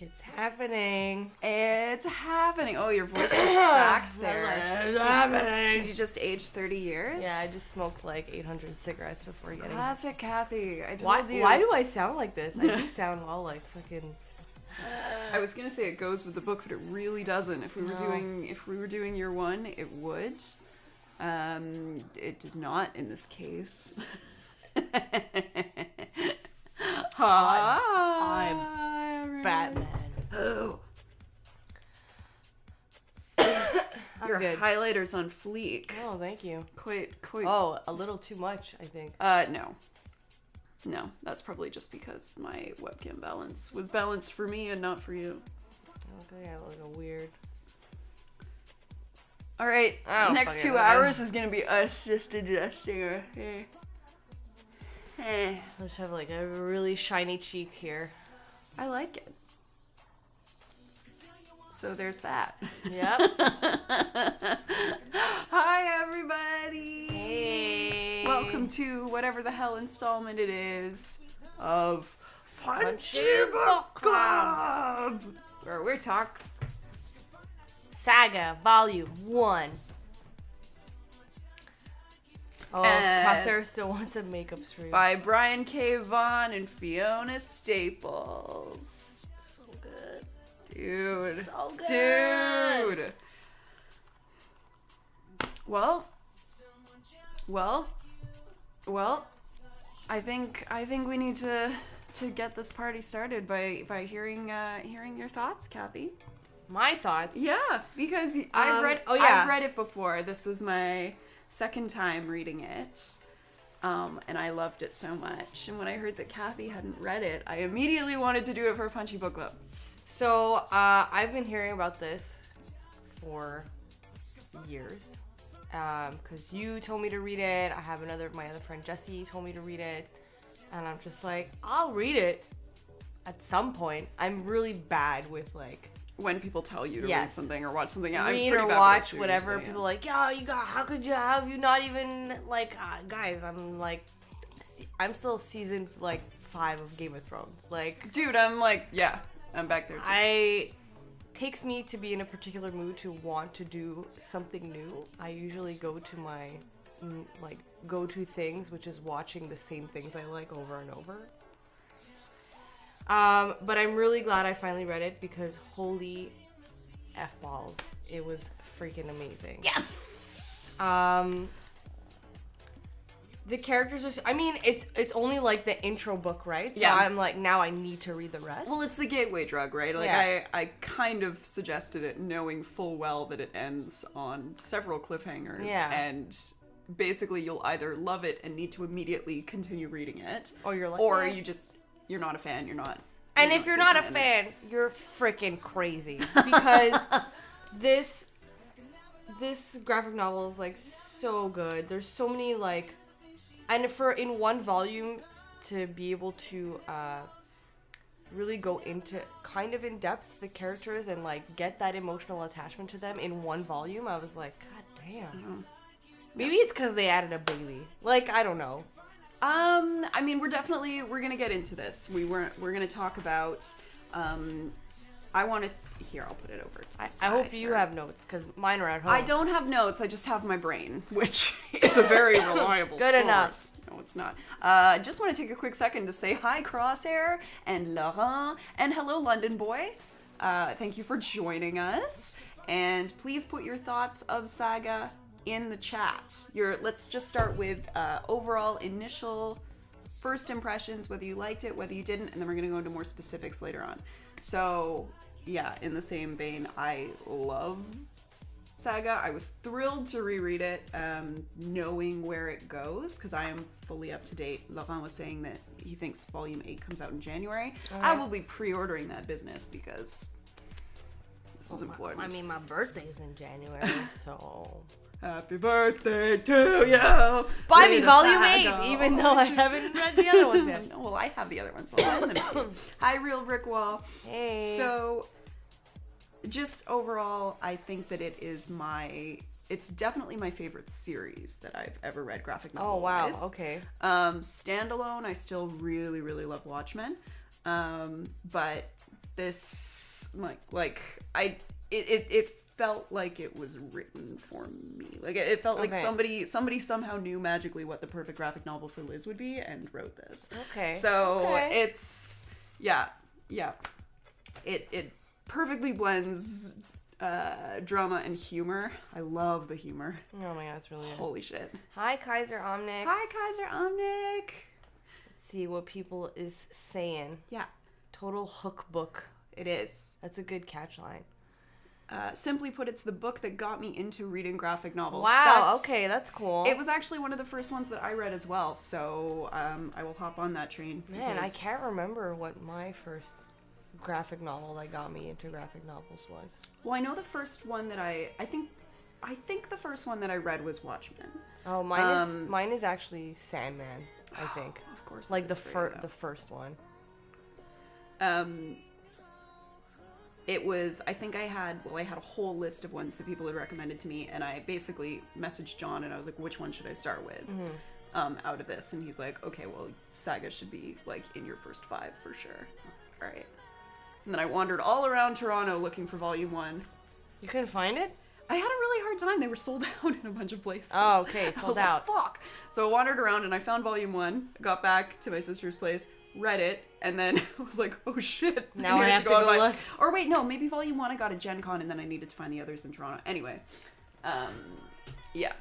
It's happening. It's happening. Oh, your voice just cracked there. It's happening. Did you just age 30 years? Yeah, I just smoked like 800 cigarettes before getting... Classic Cathy. I told you. Why do I sound like this? I do sound all like fucking... I was gonna say it goes with the book, but it really doesn't. If we were doing year one, it would. It does not in this case. I'm Batman. Oh. Your good. highlighter's on fleek. Oh, thank you. Quite. Oh, a little too much, I think. No, that's probably just because my webcam balance was balanced for me and not for you. Okay, I look weird. All right, next 2 hours is gonna be us just adjusting our hair. Let's have like a really shiny cheek here. I like it. So there's that. Yep. Hi, everybody. Hey. Welcome to whatever the hell installment it is of Punchy Book Club, where we talk Saga, Volume 1. Oh, Crosshair still wants a makeup stream. by Brian K. Vaughan and Fiona Staples. So good. Dude. So good. Dude. Well. I think we need to get this party started by hearing your thoughts, Cathy. My thoughts? Yeah, because I've read it before. This is my second time reading it. And I loved it so much. And when I heard that Cathy hadn't read it, I immediately wanted to do it for Punchy Book Club. So, I've been hearing about this for years. Because you told me to read it. I have my other friend Jessie told me to read it. And I'm just like, I'll read it at some point. I'm really bad with like... When people tell you to read something or watch something, read or watch whatever, people are like, yeah, how could you have you not even like, guys, I'm still season like 5 of Game of Thrones, like, dude, I'm like, yeah, I'm back there too. Takes me to be in a particular mood to want to do something new. I usually go to my like go-to things, which is watching the same things I like over and over. But I'm really glad I finally read it because holy F-balls, it was freaking amazing. Yes! The characters are, it's only like the intro book, right? So yeah. I'm like, now I need to read the rest. Well, it's the gateway drug, right? Like, yeah. I kind of suggested it knowing full well that it ends on several cliffhangers. Yeah. And basically you'll either love it and need to immediately continue reading it. Or you're like, or you're not a fan, And if you're not a fan, you're freaking crazy. Because this graphic novel is, like, so good. There's so many, like... And in one volume, to be able to really go into, kind of in depth, the characters and, like, get that emotional attachment to them in one volume, I was like, God damn. Mm-hmm. Maybe it's because they added a baby. Like, I don't know. I mean, we're gonna get into this. We're gonna talk about, I'll put it over to the side. I hope you have notes, because mine are at home. I don't have notes, I just have my brain, which is a very reliable Good source. enough. No, it's not. Just want to take a quick second to say hi, Crosshair, and Laurent, and hello, London Boy. Thank you for joining us, and please put your thoughts of Saga in the chat. Let's just start with overall initial first impressions, whether you liked it, whether you didn't, and then we're going to go into more specifics later on. So, yeah, in the same vein, I love Saga. I was thrilled to reread it, knowing where it goes, because I am fully up to date. Laurent was saying that he thinks Volume 8 comes out in January. I will be pre-ordering that business, because this is important. I mean, my birthday's in January, so... Happy birthday to you! Buy me Volume 8, even though I haven't read the other ones yet. Well, I have the other ones, so I'll lend them to you. Hi, Real Brick Wall. Hey. So, just overall, I think that it's definitely my favorite series that I've ever read, graphic novel. Oh, wow, okay. Standalone, I still really, really love Watchmen. But this it felt like it was written for me. Like it felt like somebody somehow knew magically what the perfect graphic novel for Liz would be and wrote this. Okay. So it's it perfectly blends drama and humor. I love the humor. Oh my god, it's really good. Holy shit. Hi, Kaiser Omnic. Hi, Kaiser Omnic. Let's see what people is saying. Yeah. Total hook book. It is. That's a good catchline. Simply put, it's the book that got me into reading graphic novels. Wow, okay, that's cool. It was actually one of the first ones that I read as well, so I will hop on that train. Man, I can't remember what my first graphic novel that got me into graphic novels was. Well, I know the first one that I think the first one that I read was Watchmen. Oh, mine is actually Sandman, I think. Of course. Like the first one. It was, I think I had a whole list of ones that people had recommended to me, and I basically messaged John and I was like, which one should I start with out of this? And he's like, okay, well, Saga should be like in your first 5 for sure. I was like, all right. And then I wandered all around Toronto looking for volume 1. You couldn't find it? I had a really hard time. They were sold out in a bunch of places. Oh, okay, sold out. Like, fuck. So I wandered around and I found volume 1, got back to my sister's place, read it, and then I was like, oh shit. Now I have to go look. Or wait, no, maybe volume 1 I got at Gen Con and then I needed to find the others in Toronto. Anyway, yeah.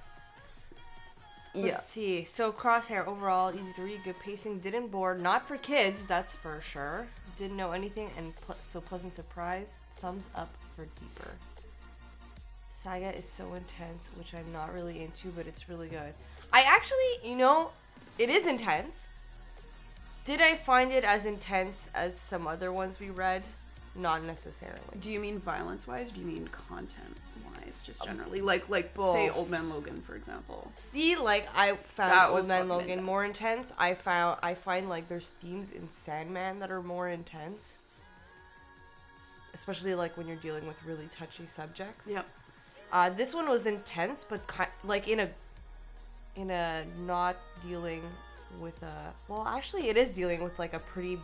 Let's see. So Crosshair, overall, easy to read, good pacing, didn't bore, not for kids, that's for sure. Didn't know anything, and so pleasant surprise. Thumbs up for deeper. Saga is so intense, which I'm not really into, but it's really good. I actually, it is intense. Did I find it as intense as some other ones we read? Not necessarily. Do you mean violence-wise? Do you mean content-wise, just generally? Like both. Say, Old Man Logan, for example. See, like, I found Old Man Logan more intense. I find, like, there's themes in Sandman that are more intense. Especially, like, when you're dealing with really touchy subjects. Yep. This one was intense, but, like, in a not dealing with a... Well, actually, it is dealing with, like, a pretty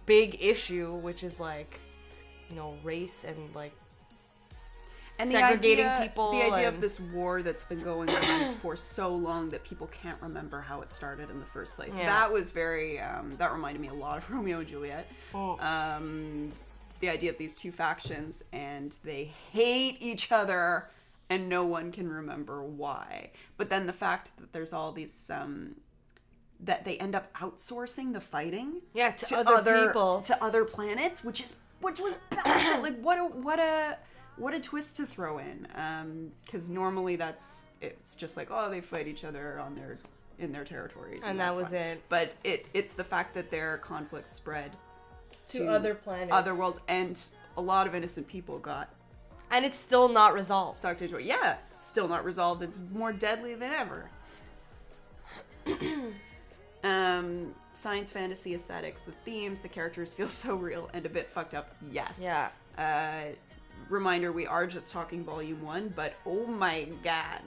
big issue, which is, like, race and, like, and segregating people. The idea of this war that's been going on for so long that people can't remember how it started in the first place. Yeah. That was very... that reminded me a lot of Romeo and Juliet. Oh. The idea of these two factions, and they hate each other, and no one can remember why. But then the fact that there's all these... that they end up outsourcing the fighting to other people, to other planets, which was bullshit. Like what a twist to throw in, because normally it's just like, oh, they fight each other in their territories, and that was it. But it's the fact that their conflict spread to other planets, other worlds, and a lot of innocent people got, and it's still not resolved. Sucked into it. Yeah, it's still not resolved. It's more deadly than ever. Science fantasy aesthetics, the themes, the characters feel so real and a bit fucked up. Yes. Yeah. Reminder, we are just talking volume 1, but oh my god.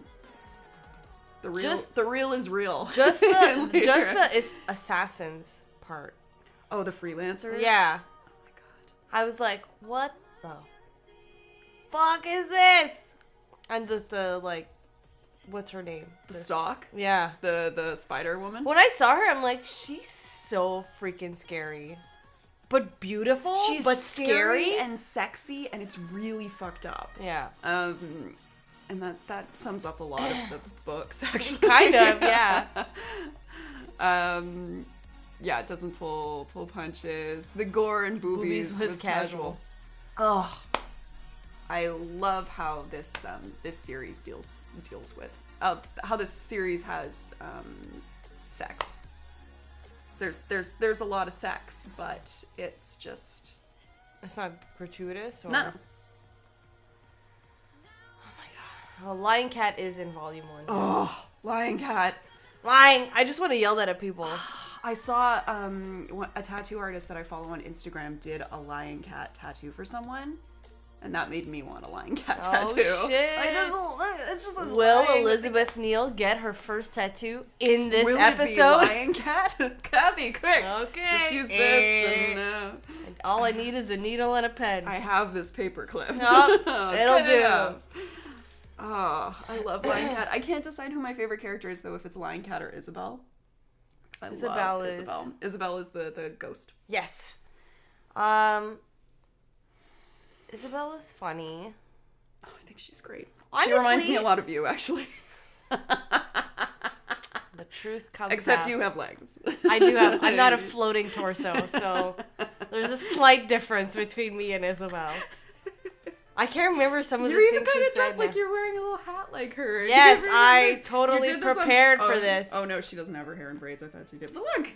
The real is real. Just the assassins part. Oh, the freelancers? Yeah. Oh my god. I was like, what the fuck is this? And the like, what's her name? The Stalk? Yeah. The spider woman? When I saw her, I'm like, she's so freaking scary. But beautiful, she's but scary and sexy, and it's really fucked up. Yeah. And that sums up a lot of the books, actually. Kind of, yeah. Yeah, it doesn't pull punches. The gore and boobies was casual. Oh, I love how this series deals with how this series has sex. There's a lot of sex, but it's not gratuitous, or no. Oh my god. Well, Lion Cat is in volume 1. Oh, Lion Cat. Lying. I just want to yell that at people. I saw a tattoo artist that I follow on Instagram did a lion cat tattoo for someone, And that made me want a lion cat Oh, tattoo. shit. It's just this Will lion- Elizabeth Neale get her first tattoo in this Will episode? it be lion cat? Cathy, quick. Okay. Just use this and All I need is a needle and a pen. I have this paper clip. Nope, it'll Good do. enough. Oh, I love Lion Cat. I can't decide who my favorite character is, though, if it's Lion Cat or Isabel. 'Cause I Isabel love is- Isabel. Isabel is the ghost. Yes. Isabel is funny. Oh, I think she's great. Honestly, she reminds me a lot of you, actually. The truth comes Except out. you have legs. I do have. I'm not a floating torso, so there's a slight difference between me and Isabel. I can't remember some of You're the even things kind she of said. dressed like now. you're wearing a little hat like her. Yes, You I remember- totally you did this on- prepared for this. Oh no, she doesn't have her hair in braids. I thought she did. But look!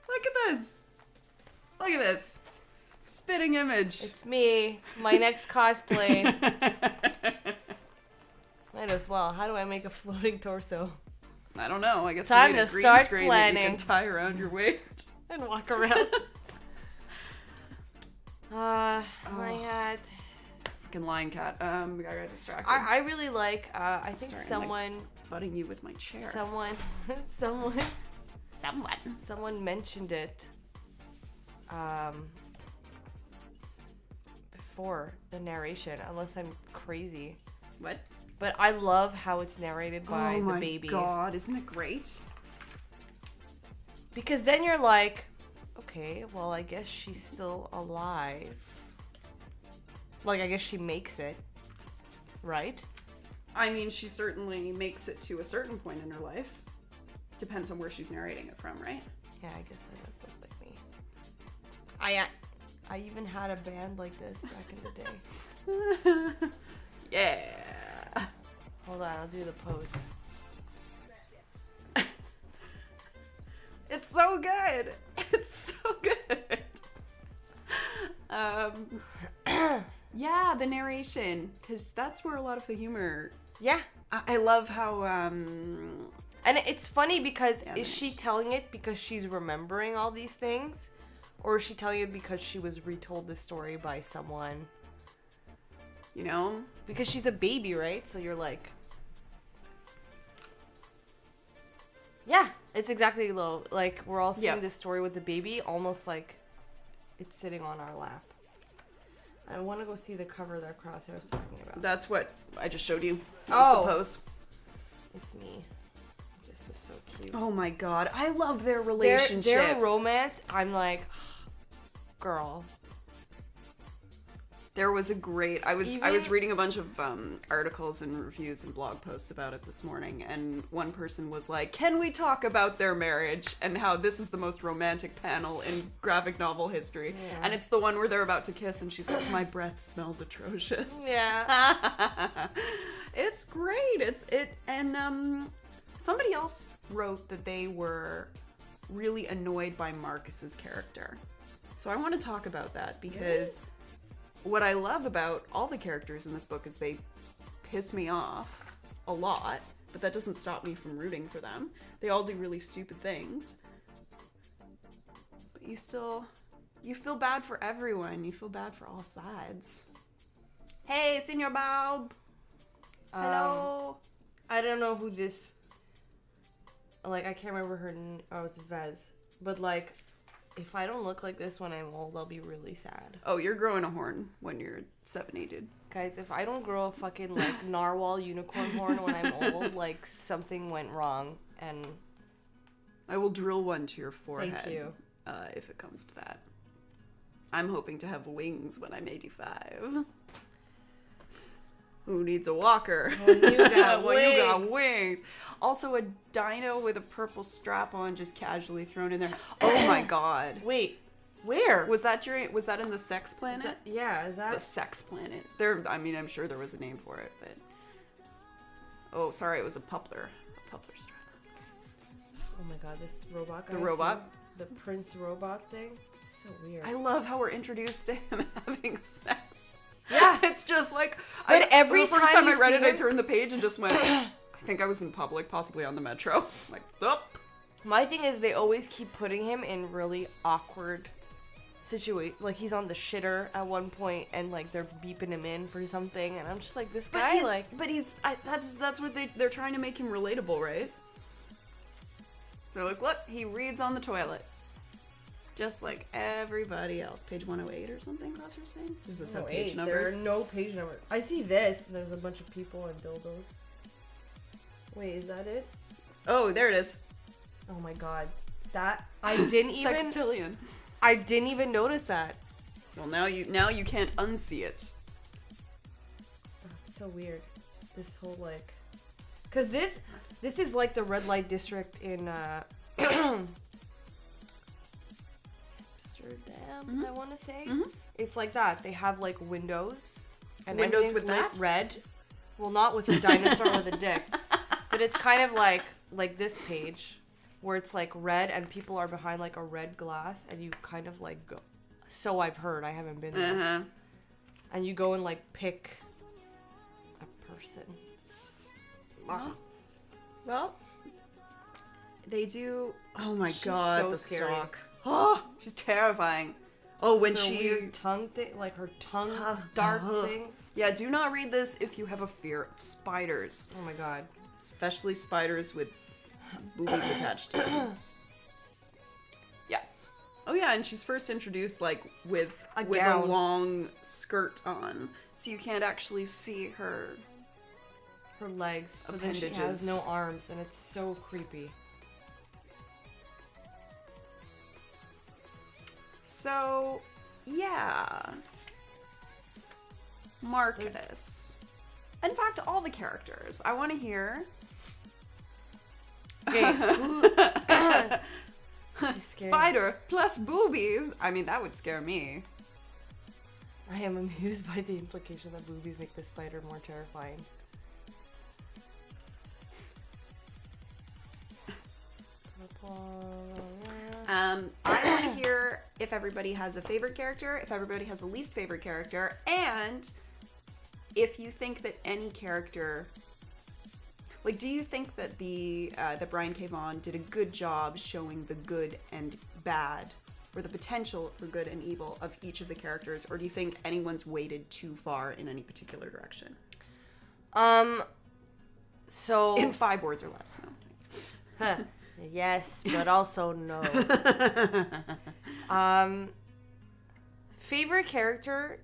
Look at this! Look at this! Spitting image. It's me. My next cosplay. Might as well. How do I make a floating torso? I don't know. I guess Time we need to a green start screen that you planning. can tie around your waist. And walk around. My hat. Fucking lion cat. I got distracted. I really like. I think Sorry, I'm, someone. butting you with my chair. Someone mentioned it. Before the narration, unless I'm crazy. What? But I love how it's narrated by the baby. Oh my god, isn't it great? Because then you're like, okay, well, I guess she's still alive. Like, I guess she makes it. Right? I mean, she certainly makes it to a certain point in her life. Depends on where she's narrating it from, right? Yeah, I guess that does look like me. I even had a band like this back in the day. Yeah. Hold on, I'll do the pose. It's so good. It's so good. Yeah, the narration, because that's where a lot of the humor. Yeah. I love how And it's funny because Yeah, is she telling it because she's remembering all these things? Or is she telling it because she was retold the story by someone? you know, Because she's a baby, right? So you're like... Yeah, it's exactly like we're all seeing Yeah. this story with the baby, almost like it's sitting on our lap. I want to go see the cover that Crosshair was talking about. that's what I just showed you. That Oh. was the pose. It's me. This is so cute. Oh my god, I love their Their relationship. romance, I'm like, girl. There was a great. I was Even- reading a bunch of articles and reviews and blog posts about it this morning, and one person was like, "Can we talk about their marriage and how this is the most romantic panel in graphic novel history?" Yeah. And it's the one where they're about to kiss, and she's like, "My breath smells atrocious." Yeah. It's great. And somebody else wrote that they were really annoyed by Marcus's character. So I want to talk about that because what I love about all the characters in this book is they piss me off a lot, but that doesn't stop me from rooting for them. They all do really stupid things. But you feel bad for everyone. You feel bad for all sides. Hey, Senor Bob. Hello. I don't know who this... Like, I can't remember her... Oh, it's Vez. But, like, if I don't look like this when I'm old, I'll be really sad. Oh, you're growing a horn when you're 70, dude. Guys, if I don't grow a fucking, like, narwhal unicorn horn when I'm old, like, something went wrong. And I will drill one to your forehead. Thank you. If it comes to that. I'm hoping to have wings when I'm 85. Who needs a walker? When you got When you got wings. wings. Also, a dino with a purple strap on just casually thrown in there. Oh my god. wait, where? Was that in the Sex Planet? Is that... The Sex Planet. I'm sure there was a name for it, but... Oh, sorry, it was a Pupler. A Pupler strap. Oh my god, this robot guy. The robot? too. The Prince robot thing. So weird. I love how we're introduced to him having sex. Yeah. It's just like... But every the first time time I you read see it, I him- turned the page and just went... I think I was in public, possibly on the metro. Like, oh. My thing is they always keep putting him in really awkward situation. Like, he's on the shitter at one point, and like they're beeping him in for something, and I'm just like, this guy, that's what they're trying to make him relatable, right? So like, look, he reads on the toilet. Just like everybody else. Page 108 or something, class was saying? Does this have page numbers? There are no page numbers. I see this. There's a bunch of people and dildos. Wait, is that it? Oh, there it is. Oh my god. That, I didn't even... Sextillion. I didn't even notice that. Well, now you can't unsee it. Oh, it's so weird. This whole, like... Because this is like the red light district in, Amsterdam, I want to say. Mm-hmm. It's like that. They have, like, windows. And windows with lit that? red. Well, not with a dinosaur with a dick. But it's kind of like this page, where it's, like, red, and people are behind, like, a red glass, and you kind of, like, go... So I've heard. I haven't been there. Uh-huh. And you go and, like, pick a person. Well, they do... Oh my She's god, so the scary. stalk. Oh, she's terrifying. Oh, when she... weird tongue thing, like her tongue dart thing. Yeah, do not read this if you have a fear of spiders. Oh my god. Especially spiders with boobies attached to them. Yeah. Oh yeah, and she's first introduced like with a long skirt on, so you can't actually see her legs, but then she has no arms, and it's so creepy. So, yeah. Marcus. In fact, all the characters. I want to hear. Okay. Spider plus boobies. I mean, that would scare me. I am amused by the implication that boobies make the spider more terrifying. I want to hear if everybody has a favorite character, if everybody has a least favorite character, and if you think that any character, like, do you think that that Brian K. Vaughan did a good job showing the good and bad, or the potential for good and evil of each of the characters, or do you think anyone's weighted too far in any particular direction? So in 5 words or less. No. Huh. Yes, but also no. Favorite character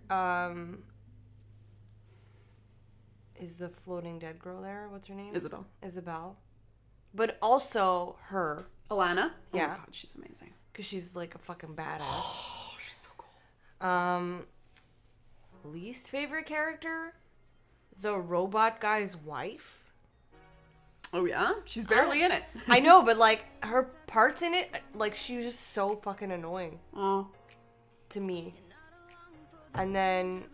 is the floating dead girl there. What's her name? Isabel. But also her. Alana? Yeah. Oh my god, she's amazing. Because she's like a fucking badass. Oh, she's so cool. Least favorite character? The robot guy's wife. Oh yeah? She's barely in it. I know, but like her parts in it, like she was just so fucking annoying. Oh. To me. And then,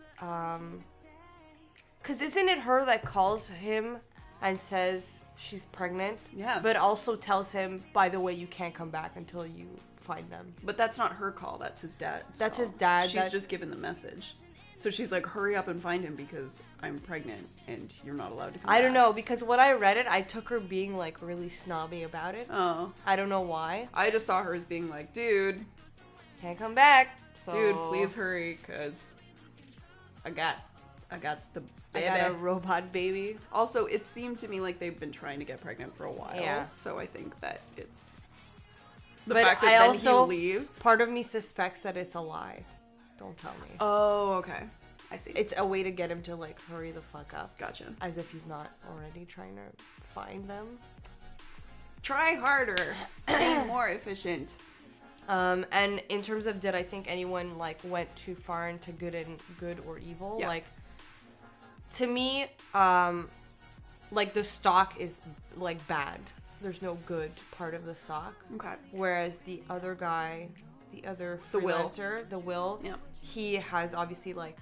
cause isn't it her that calls him and says she's pregnant? Yeah. But also tells him, by the way, you can't come back until you find them. But that's not her call, that's his dad's That's call. his dad. She's just given the message. So she's like, hurry up and find him because I'm pregnant and you're not allowed to come back. I don't know, because when I read it, I took her being like really snobby about it. Oh. I don't know why. I just saw her as being like, dude. Can't come back. So... Dude, please hurry, because I got the baby. I got a robot baby. Also, it seemed to me like they've been trying to get pregnant for a while. Yeah. So I think that it's... The fact that then also, he leaves. Part of me suspects that it's a lie. Don't tell me. Oh, okay. I see. It's a way to get him to, like, hurry the fuck up. Gotcha. As if he's not already trying to find them. Try harder. Be more efficient. And in terms of did I think anyone, like, went too far into good or evil? Yeah. Like, to me, like, the stock is, like, bad. There's no good part of the stock. Okay. Whereas the other guy... The other freelancer, the Will, yeah. He has obviously like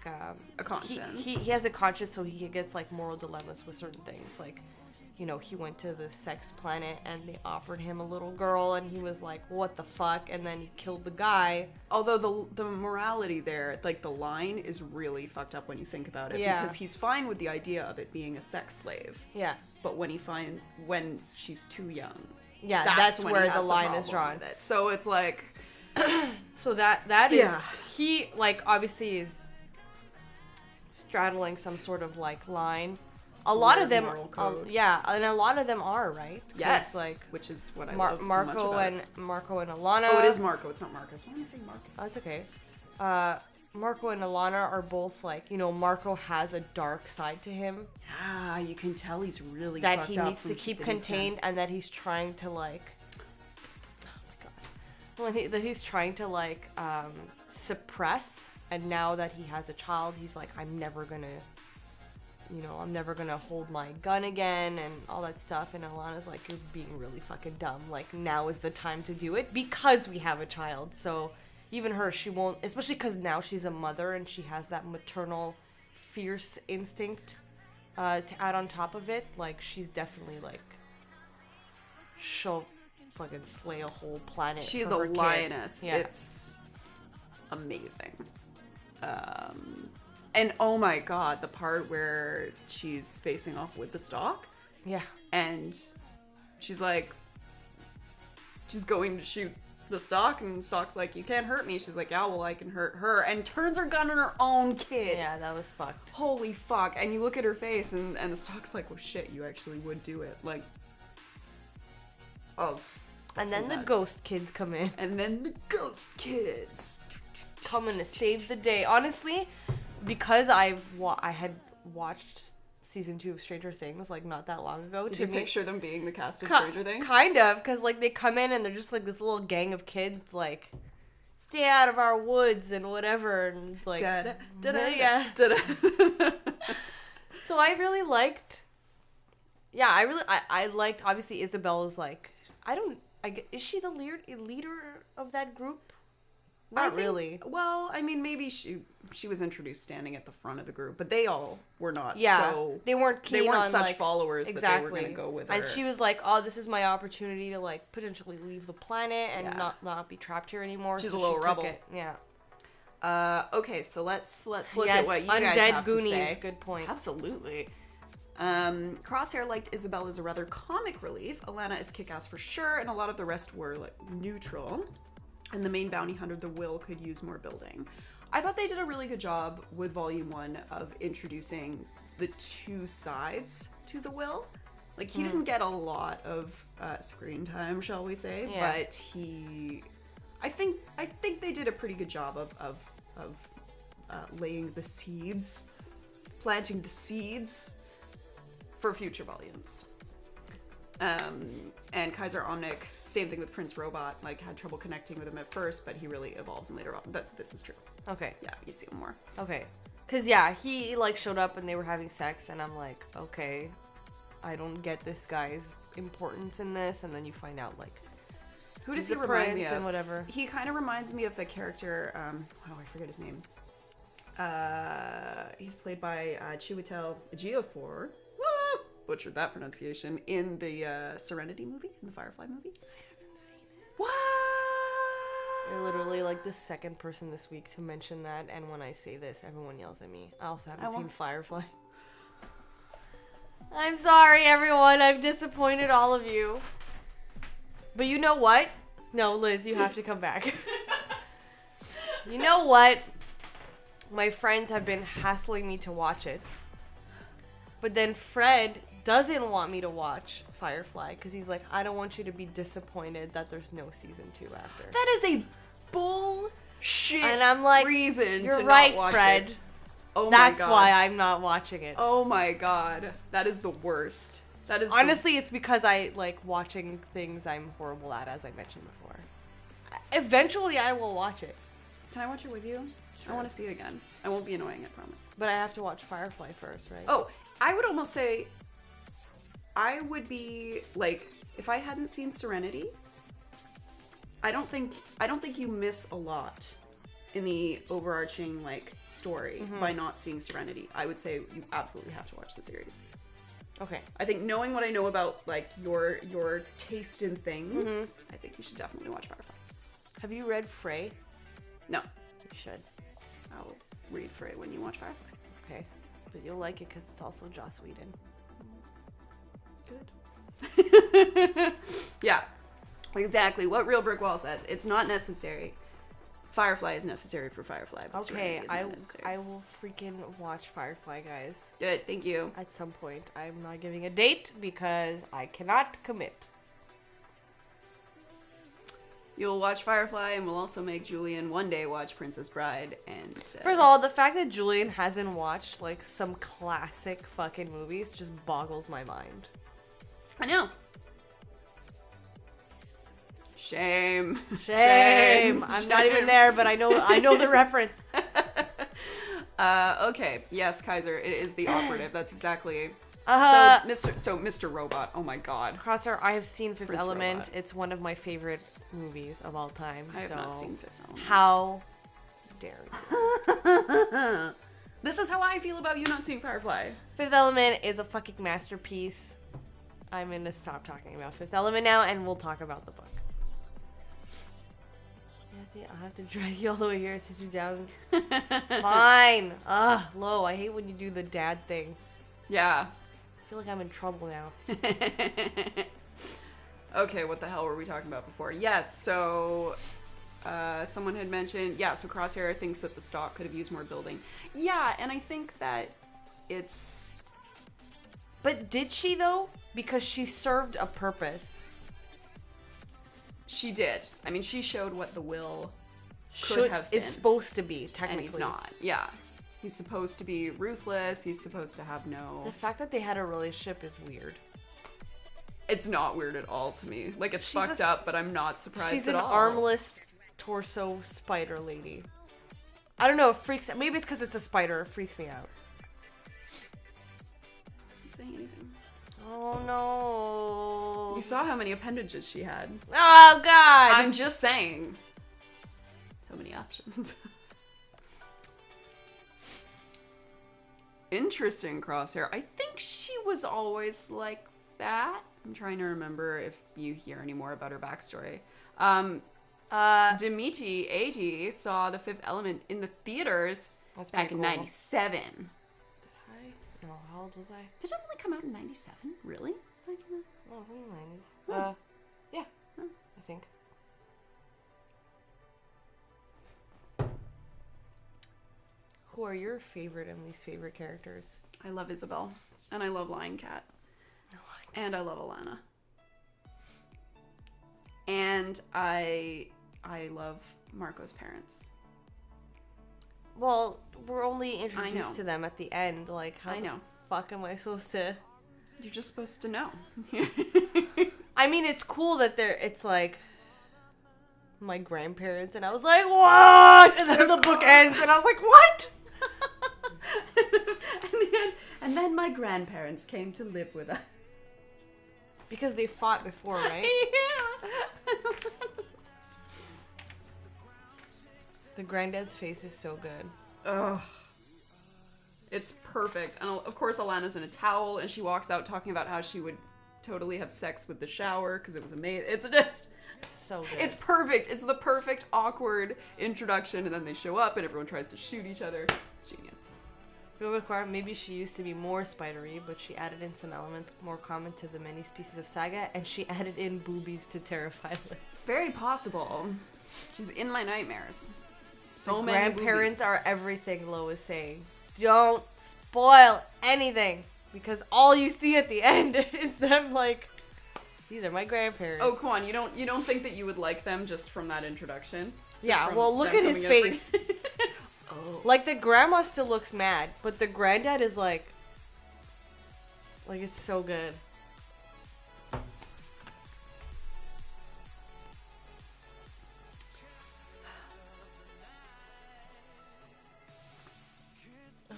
a conscience. He has a conscience, so he gets like moral dilemmas with certain things. Like, you know, he went to the sex planet and they offered him a little girl, and he was like, "What the fuck?" And then he killed the guy. Although the morality there, like the line, is really fucked up when you think about it. Yeah. Because he's fine with the idea of it being a sex slave. Yeah. But when she's too young. Yeah, that's when where he has the line is problem drawn. with it. So it's like. So that is Yeah. he like obviously is straddling some sort of like line. A lot of them, moral code. yeah, and a lot of them are right. 'Cause, Yes, like which is what I love so much Marco about and it. Marco and Alana. Oh, it is Marco. It's not Marcus. Why am I saying Marcus? That's okay. Marco and Alana are both like, you know, Marco has a dark side to him Yeah, you can tell he's really that fucked he up needs to from keep keeping his contained, and that he's trying to like, oh my god, that he's trying to like suppress. And now that he has a child, he's like, I'm never gonna hold my gun again and all that stuff. And Alana's like, you're being really fucking dumb. Like, now is the time to do it because we have a child. So even her, she won't, especially because now she's a mother and she has that maternal fierce instinct to add on top of it. Like, she's definitely like, she'll fucking slay a whole planet. She is for a her kid. lioness. Yeah. It's amazing. And oh my god, the part where she's facing off with the Stalk Yeah. and she's like, she's going to shoot the Stalk and Stalk's like, you can't hurt me. She's like, yeah, well, I can hurt her, and turns her gun on her own kid. Yeah, that was fucked. Holy fuck. And you look at her face and the Stalk's like, well, shit, you actually would do it. Like, oh, it's And then the nuts. ghost kids come in. And then the ghost kids. Coming to save the day. Honestly, because I had watched season 2 of Stranger Things like not that long ago. Did to you me, picture them being the cast of Stranger Things? Kind of, because like they come in and they're just like this little gang of kids, like stay out of our woods and whatever, and like Da-da, da-da, yeah. da-da. So I really liked. Yeah, I liked. Obviously, Isabella's like is she the leader of that group? Not really. Well, I mean, maybe she was introduced standing at the front of the group, but they all were not. Yeah, so they weren't keen they weren't on, such like, followers that they were going to go with her. And she was like, "Oh, this is my opportunity to like potentially leave the planet and Yeah. not be trapped here anymore." She's so a little she rebel. Took it. Yeah. Okay, so let's look Yes, at what you guys Undead have Goonies. to say. Good point. Absolutely. Crosshair liked Isabel as a rather comic relief. Alana is kick-ass for sure, and a lot of the rest were like neutral. And the main bounty hunter, the Will, could use more building. I thought they did a really good job with Volume 1 of introducing the two sides to the Will. Like, he didn't get a lot of screen time, shall we say, Yeah. but I think they did a pretty good job of laying the seeds, planting the seeds for future volumes. And Kaiser Omnic, same thing with Prince Robot, like had trouble connecting with him at first, but he really evolves in later on. This is true. Okay. Yeah, you see him more. Okay. Cause yeah, he like showed up and they were having sex, and I'm like, okay, I don't get this guy's importance in this, and then you find out like Who does he's he the remind me prince of? and whatever. He kind of reminds me of the character, I forget his name. He's played by Chiwetel Ejiofor. Butchered that pronunciation. In the Serenity movie, in the Firefly movie. I haven't seen it. What? You're literally like the second person this week to mention that, and when I say this, everyone yells at me. I also haven't seen Firefly. I'm sorry, everyone. I've disappointed all of you. But you know what? No, Liz, you have to come back. You know what? My friends have been hassling me to watch it. But then Fred doesn't want me to watch Firefly because he's like, I don't want you to be disappointed that there's no season 2 after. That is a bullshit And I'm like, reason you're to right, not watch Fred. it. Oh That's my god. why I'm not watching it. Oh my god. That is the worst. That is Honestly, it's because I like watching things I'm horrible at, as I mentioned before. Eventually, I will watch it. Can I watch it with you? Sure. I want to see it again. I won't be annoying, I promise. But I have to watch Firefly first, right? Oh, I would almost say I would be like, if I hadn't seen Serenity, I don't think you miss a lot in the overarching like story by not seeing Serenity. I would say you absolutely have to watch the series. Okay. I think knowing what I know about like your taste in things, I think you should definitely watch Firefly. Have you read Frey? No, You should. I'll read for it when you watch Firefly. Okay. But you'll like it because it's also Joss Whedon. Good. Yeah, exactly what Real Brick Wall says. It's not necessary Firefly is necessary for Firefly. But Okay, Serenity is not necessary. I will freaking watch Firefly, guys. Good, thank you. At some point. I'm not giving a date because I cannot commit. You'll watch Firefly, and we'll also make Julian one day watch Princess Bride. And First of all, the fact that Julian hasn't watched like some classic fucking movies just boggles my mind. I know. Shame. Shame. I'm not even there, but I know the reference. Okay. Yes, Kaiser. It is the operative. That's exactly. So Mr. Robot. Oh my God. Crosshair, I have seen Fifth Prince Element. Robot. It's one of my favorite movies of all time. I have not seen Fifth Element. How dare you? This is how I feel about you not seeing Firefly. Fifth Element is a fucking masterpiece. I'm gonna stop talking about Fifth Element now, and we'll talk about the book. I'll have to drag you all the way here and sit you down. Fine. Ugh, Lo, I hate when you do the dad thing. Yeah. I feel like I'm in trouble now. Okay, what the hell were we talking about before? Yes, so someone had mentioned, so Crosshair thinks that the stock could have used more building. Yeah, and I think that it's... But did she, though? Because she served a purpose. She did. I mean, she showed what the will could have been. Is supposed to be, technically. And he's not. Yeah. He's supposed to be ruthless. He's supposed to have no... The fact that they had a relationship is weird. It's not weird at all to me. Like, it's fucked up, but I'm not surprised she's at all. She's an armless torso spider lady. I don't know, it freaks... Maybe it's because it's a spider. It freaks me out. Not saying anything. Oh, no. You saw how many appendages she had. Oh, God. I'm just saying. So many options. Interesting, Crosshair. I think she was always like that. I'm trying to remember if you hear any more about her backstory. Dimiti 80 saw The Fifth Element in the theaters back in 97. No, how old was I? Did it only come out in 97? Really? No, it was in the 90s. Yeah, I think. Who are your favorite and least favorite characters? I love Isabel. And I love Lion Cat. And I love Alana. And I love Marco's parents. Well, we're only introduced to them at the end. Like, how the fuck am I supposed to... You're just supposed to know. I mean, it's cool that it's like my grandparents, and I was like, what? And then the book ends, and I was like, what? And then my grandparents came to live with us. Because they fought before, right? Yeah. The granddad's face is so good. Ugh. It's perfect. And of course, Alana's in a towel, and she walks out talking about how she would totally have sex with the shower because it was amazing. It's just... So good. It's perfect. It's the perfect, awkward introduction, and then they show up, and everyone tries to shoot each other. It's genius. Maybe she used to be more spidery, but she added in some elements more common to the many species of Saga, and she added in boobies to terrify lists. Very possible. She's in my nightmares. So many grandparents boobies. are everything, Lo is saying. Don't spoil anything, because all you see at the end is them like, these are my grandparents. Oh, come on! You don't think that you would like them just from that introduction? Yeah. Well, look at his face. Oh. Like, the grandma still looks mad, but the granddad is like it's so good.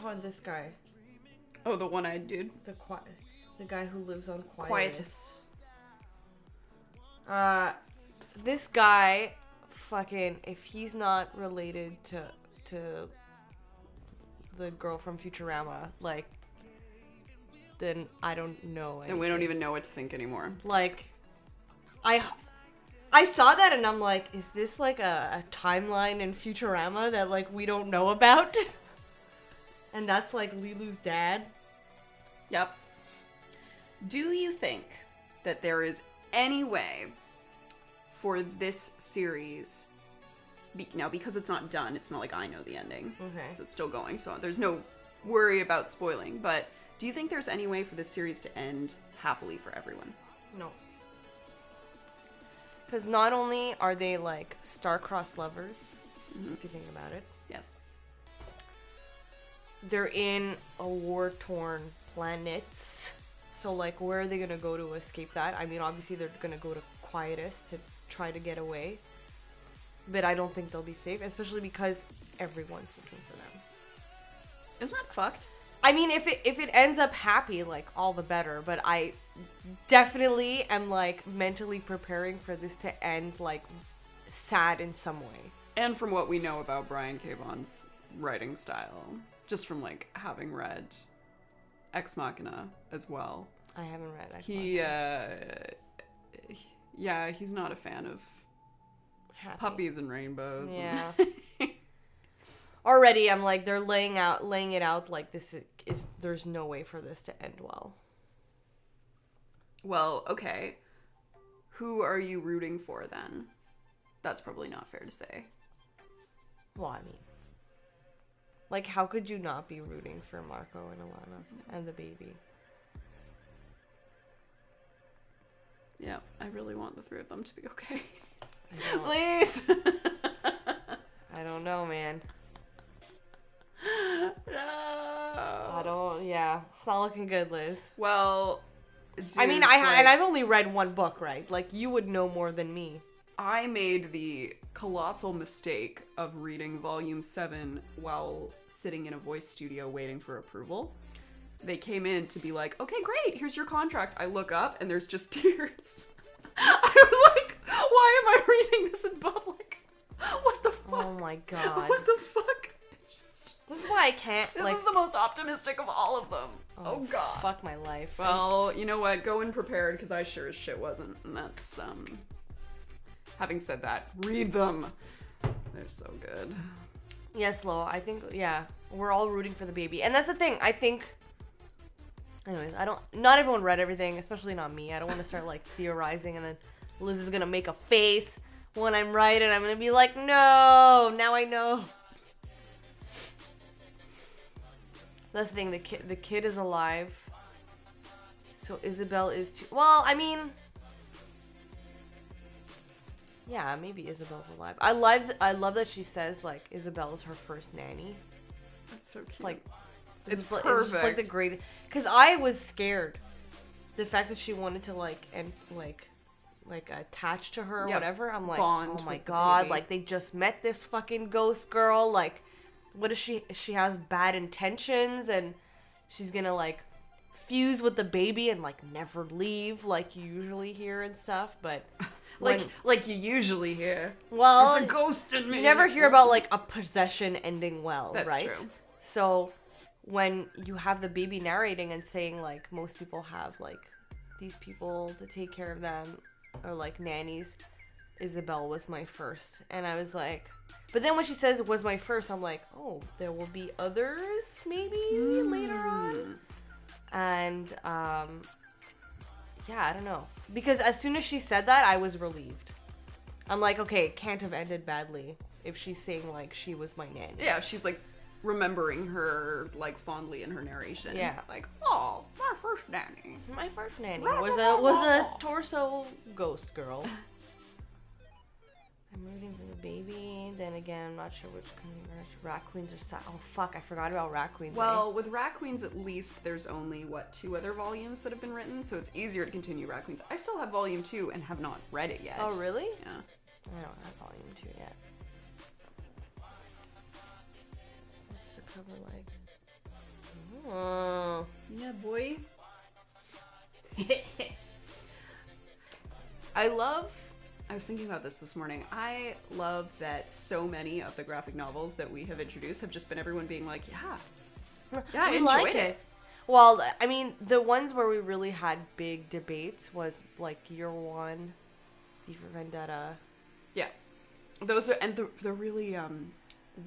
Oh, and this guy. Oh, the one-eyed dude. The guy who lives on Quietus. This guy, fucking, if he's not related to the girl from Futurama, like, then I don't know anything. Then we don't even know what to think anymore. Like, I saw that and I'm like, is this like a timeline in Futurama that like we don't know about? And that's like Lilu's dad? Yep. Do you think that there is any way for this series Now, because it's not done, it's not like I know the ending. Okay. So it's still going, so there's no worry about spoiling. But do you think there's any way for this series to end happily for everyone? No. Because not only are they, like, star-crossed lovers, if you think about it. Yes. They're in a war-torn planet. So, like, where are they going to go to escape that? I mean, obviously, they're going to go to Quietus to try to get away. But I don't think they'll be safe, especially because everyone's looking for them. Isn't that fucked? I mean, if it ends up happy, like, all the better. But I definitely am, like, mentally preparing for this to end, like, sad in some way. And from what we know about Brian K. Vaughan's writing style, just from, like, having read Ex Machina as well. I haven't read Ex Machina. Yeah, he's not a fan of Happy. puppies and rainbows. Yeah. Already, I'm like, they're laying it out like this is there's no way for this to end well. Well, okay. Who are you rooting for then? That's probably not fair to say. Well, I mean, like, how could you not be rooting for Marco and Alana and the baby? Yeah, I really want the three of them to be okay. Please! Please! I don't know, man. No. Yeah. It's not looking good, Liz. Well, I mean, and I've only read one book, right? Like, you would know more than me. I made the colossal mistake of reading volume 7 while sitting in a voice studio waiting for approval. They came in to be like, okay, great, here's your contract. I look up and there's just tears. I was like, why am I reading this in public? What the fuck? Oh my god. What the fuck? This is why I can't, This is the most optimistic of all of them. Oh god. Fuck my life. Well, you know what? Go in prepared, because I sure as shit wasn't. And that's, having said that, read them. They're so good. Yes, Lo, I think, yeah, we're all rooting for the baby. And that's the thing, I think, anyways, not everyone read everything, especially not me. I don't want to start, like, theorizing, and then Liz is going to make a face when I'm right, and I'm going to be like, no, now I know. That's the thing, the kid is alive, so Isabel is too, well, I mean, yeah, maybe Isabel's alive. I love that she says, like, Isabel is her first nanny. That's so cute. Like, it's perfect. perfect. It's just, like, the greatest, because I was scared. The fact that she wanted to, like, and, like attach to her or whatever, I'm like, bond oh my with the god, baby. like, they just met this fucking ghost girl, like, what is she has bad intentions, and she's gonna, like, fuse with the baby and, like, never leave, like you usually hear and stuff, but like you usually hear. well, there's a ghost in me. you never hear about, like, a possession ending well. That's right? true. So when you have the baby narrating and saying, like, most people have, like, these people to take care of them, or, like, nannies, Isabel was my first, and I was like, but then when she says was my first, I'm like, oh, there will be others maybe later on. And yeah, I don't know, because as soon as she said that, I was relieved. I'm like, okay, it can't have ended badly if she's saying, like, she was my nanny. Yeah, she's, like, remembering her, like, fondly in her narration. Yeah, like, oh, my first nanny. My first nanny was a torso ghost girl. I'm rooting for the baby. Then again, I'm not sure which Rat Queens are. Oh fuck, I forgot about Rat Queens. Well, with Rat Queens, at least there's only 2 other volumes that have been written, so it's easier to continue Rat Queens. I still have volume 2 and have not read it yet. Oh really? Yeah. I don't have volume 2 yet. What's the cover like? Oh. Yeah, boy. I was thinking about this morning. I love that so many of the graphic novels that we have introduced have just been everyone being like, yeah, I enjoyed it. Well, I mean, the ones where we really had big debates was, like, Year One, V for Vendetta. Yeah. Those are, and the really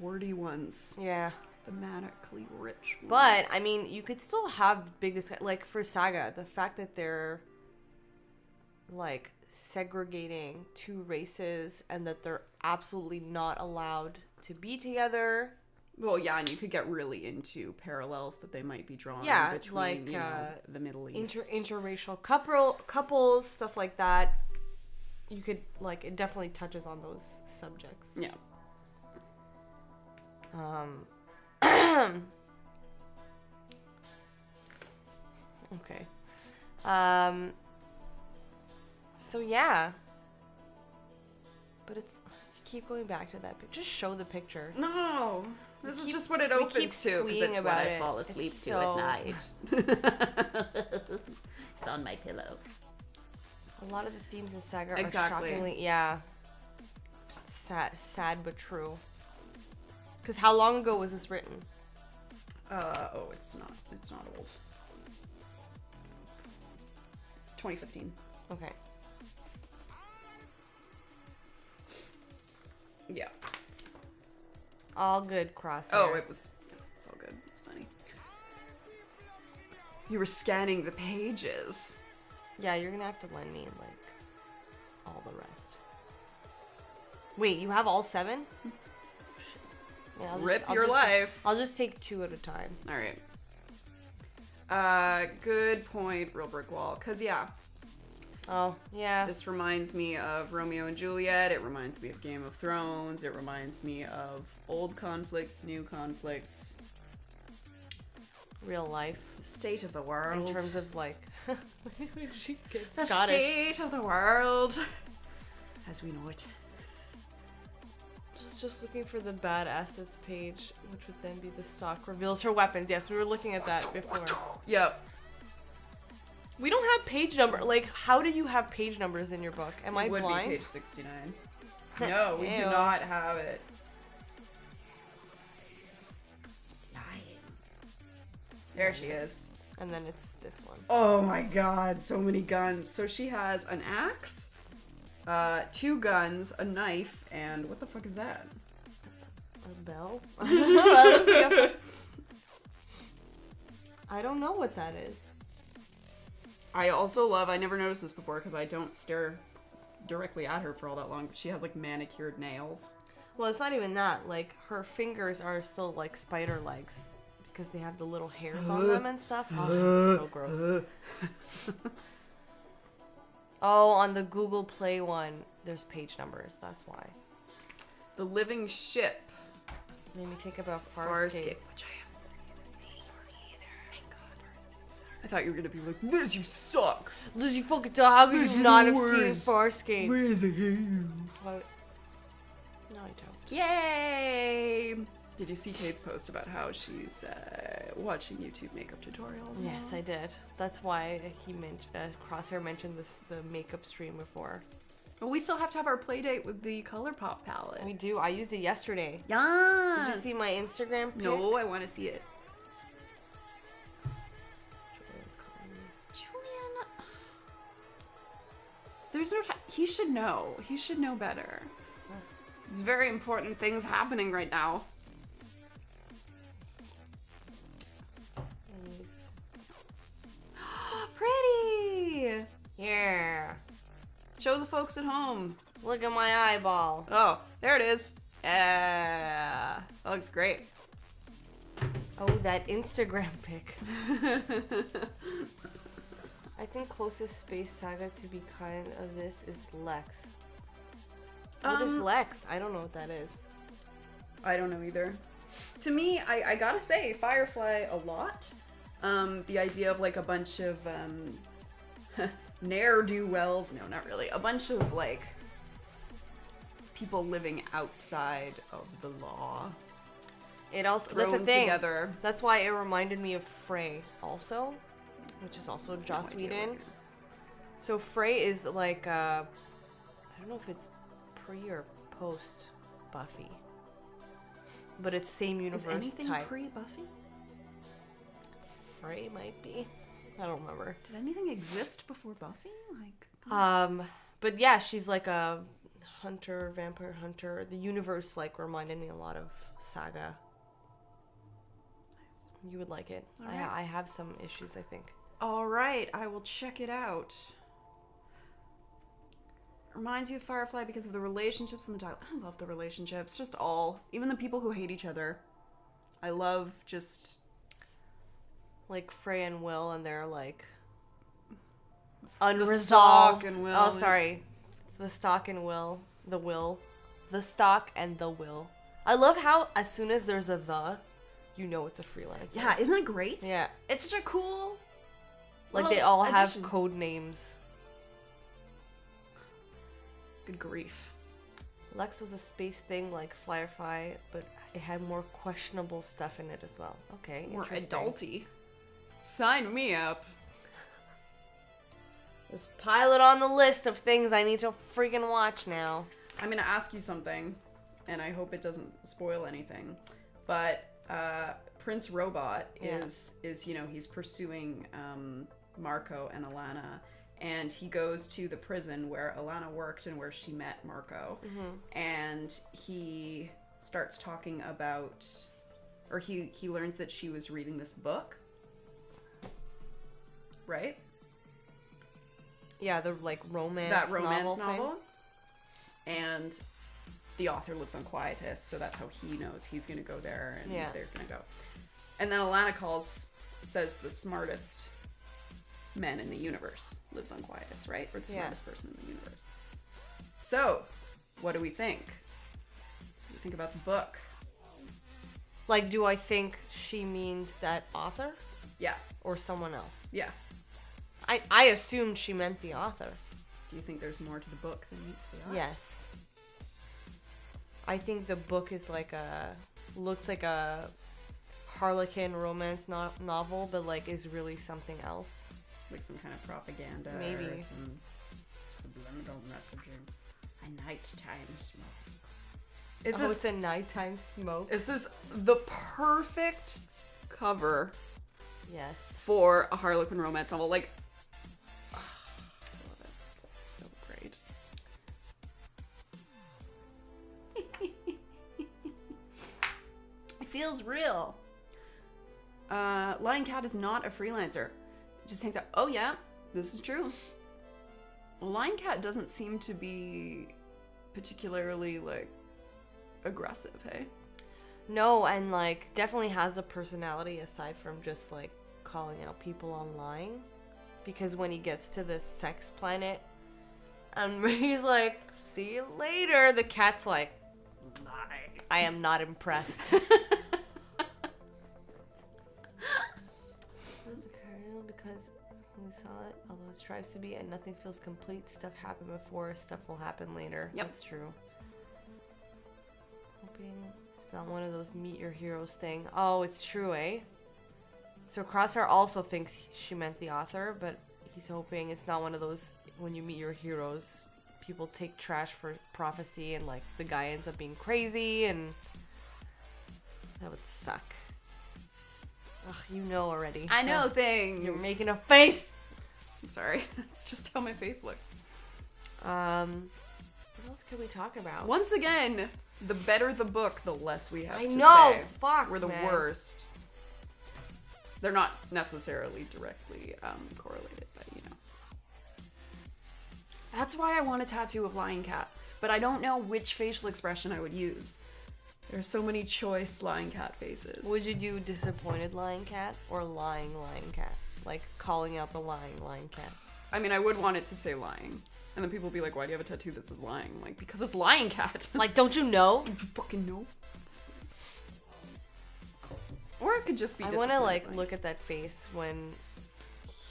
wordy ones. Yeah. Thematically rich ones. But, I mean, you could still have big discussion. Like, for Saga, the fact that they're like segregating two races and that they're absolutely not allowed to be together. Well, yeah, and you could get really into parallels that they might be drawing between, like the Middle East. Interracial couples, stuff like that. You could, like, it definitely touches on those subjects. Yeah. Okay. So yeah. But it's, you keep going back to that picture. Just show the picture. No. This is just what it opens to, because it's what I fall asleep to at night. It's on my pillow. A lot of the themes in Saga Exactly. are shockingly, sad but true. Because how long ago was this written? It's not old. 2015. Okay. Yeah. All good, Crosshair. Oh, it's all good. Funny. You were scanning the pages. Yeah, you're gonna have to lend me, like, all the rest. Wait, you have all 7? Yeah, I'll just take 2 at a time. All right. Good point, Real Brick Wall. Because, yeah. Oh, yeah. This reminds me of Romeo and Juliet. It reminds me of Game of Thrones. It reminds me of old conflicts, new conflicts. Real life. The state of the world. In terms of, like, she gets the Scottish. State of the world. As we know it. Just looking for the bad assets page, which would then be the stock reveals her weapons. Yes, we were looking at that before. Yep. We don't have page number. Like, how do you have page numbers in your book? Am I blind? It would be page 69. No, we do not have it. There she is. And then it's this one. Oh my god, so many guns. So she has an axe, 2 guns, a knife, and what the fuck is that? A bell? I don't know what that is. I also love, I never noticed this before because I don't stare directly at her for all that long, but she has like manicured nails. Well, it's not even that. Like, her fingers are still like spider legs because they have the little hairs on them and stuff. Oh, it's so gross. Oh, on the Google Play one, there's page numbers. That's why. The Living Ship. Made me think about Farscape. Which I haven't seen either. Thank God. I thought you were gonna be like, Liz, you suck. Liz, you fucking dog. How could Liz, you you're not the have seen worst. Farscape? Liz, I hate you. What? No, I don't. Yay! Did you see Kate's post about how she's watching YouTube makeup tutorials? Yes, I did. That's why Crosshair mentioned the makeup stream before. Well, we still have to have our play date with the ColourPop palette. We do. I used it yesterday. Yes. Did you see my Instagram pic? No, I want to see it. Julian. There's no time. He should know. He should know better. There's very important things happening right now. Pretty! Yeah. Show the folks at home. Look at my eyeball. Oh, there it is. Yeah. That looks great. Oh, that Instagram pic. I think closest space saga to be kind of this is Lex. What is Lex? I don't know what that is. I don't know either. To me, I gotta say, Firefly a lot. The idea of like a bunch of ne'er-do-wells, no, not really, a bunch of like people living outside of the law. It also, that's the thrown thing. together. That's why it reminded me of Frey also, which is also Joss Whedon. So Frey is like, I don't know if it's pre or post Buffy, but it's same universe type. Is anything type. pre-Buffy? Frey might be. I don't remember. Did anything exist before Buffy? But yeah, she's like a hunter, vampire hunter. The universe like reminded me a lot of Saga. Nice. You would like it. All right. I have some issues, I think. All right, I will check it out. reminds you of Firefly because of the relationships and the dialogue. I love the relationships, just all. Even the people who hate each other. I love just... Like Frey and Will, and they're like... unresolved. The Stock and Will. Oh, sorry. The Stock and Will. The Will. The Stock and the Will. I love how as soon as there's a the, you know it's a freelancer. Yeah, isn't that great? Yeah. It's such a cool... Like, little they all addition. have code names. Good grief. Lex was a space thing like Firefly, but it had more questionable stuff in it as well. Okay, More interesting. adulty. Sign me up. Just pile it on the list of things I need to freaking watch now. I'm gonna ask you something, and I hope it doesn't spoil anything. But Prince Robot is you know, he's pursuing Marco and Alana, and he goes to the prison where Alana worked and where she met Marco, and he starts talking about, or he learns that she was reading this book, right? Yeah, the like romance romance novel. And the author lives on Quietus, so that's how he knows he's gonna go there, and they're gonna go. And then Alana says the smartest man in the universe lives on Quietus, right? Or the smartest person in the universe. So, what do we think? What do you think about the book? Like, do I think she means that author? Yeah. Or someone else? Yeah. I assumed she meant the author. Do you think there's more to the book than meets the eye? Yes. I think the book is like looks like a Harlequin romance novel, but like is really something else. Like some kind of propaganda. Maybe. Or some subliminal messaging. A nighttime smoke. It's a nighttime smoke. This is the perfect cover Yes. for a Harlequin romance novel. Like, I love it. It's so great. It feels real. Lion Cat is not a freelancer. It just hangs out. Oh yeah, this is true. Lion Cat doesn't seem to be particularly like aggressive, hey? No, and like definitely has a personality aside from just like calling out people online. Because when he gets to this sex planet and he's like, see you later, the cat's like, I am not impressed. Because we saw it, although it strives to be, and nothing feels complete. Stuff happened before, stuff will happen later. Yep. That's true. Hoping it's not one of those meet your heroes thing. Oh, it's true, eh? So Crosshair also thinks she meant the author, but he's hoping it's not one of those when you meet your heroes, people take trash for prophecy and like the guy ends up being crazy, and that would suck. Ugh, you know already. I know things. You're making a face. I'm sorry. It's just how my face looks. What else can we talk about? Once again, the better the book, the less we have to say. I know. Fuck. We're the man. worst. They're not necessarily directly correlated, but you know. That's why I want a tattoo of Lion Cat, but I don't know which facial expression I would use. There's so many choice Lion Cat faces. Would you do disappointed Lion Cat or lying Lion Cat? Like calling out the lying Lion Cat. I mean, I would want it to say lying. And then people would be like, why do you have a tattoo that says lying? I'm like, because it's Lion Cat. Like, don't you know? Don't you fucking know? Or it could just be I want to like look at that face when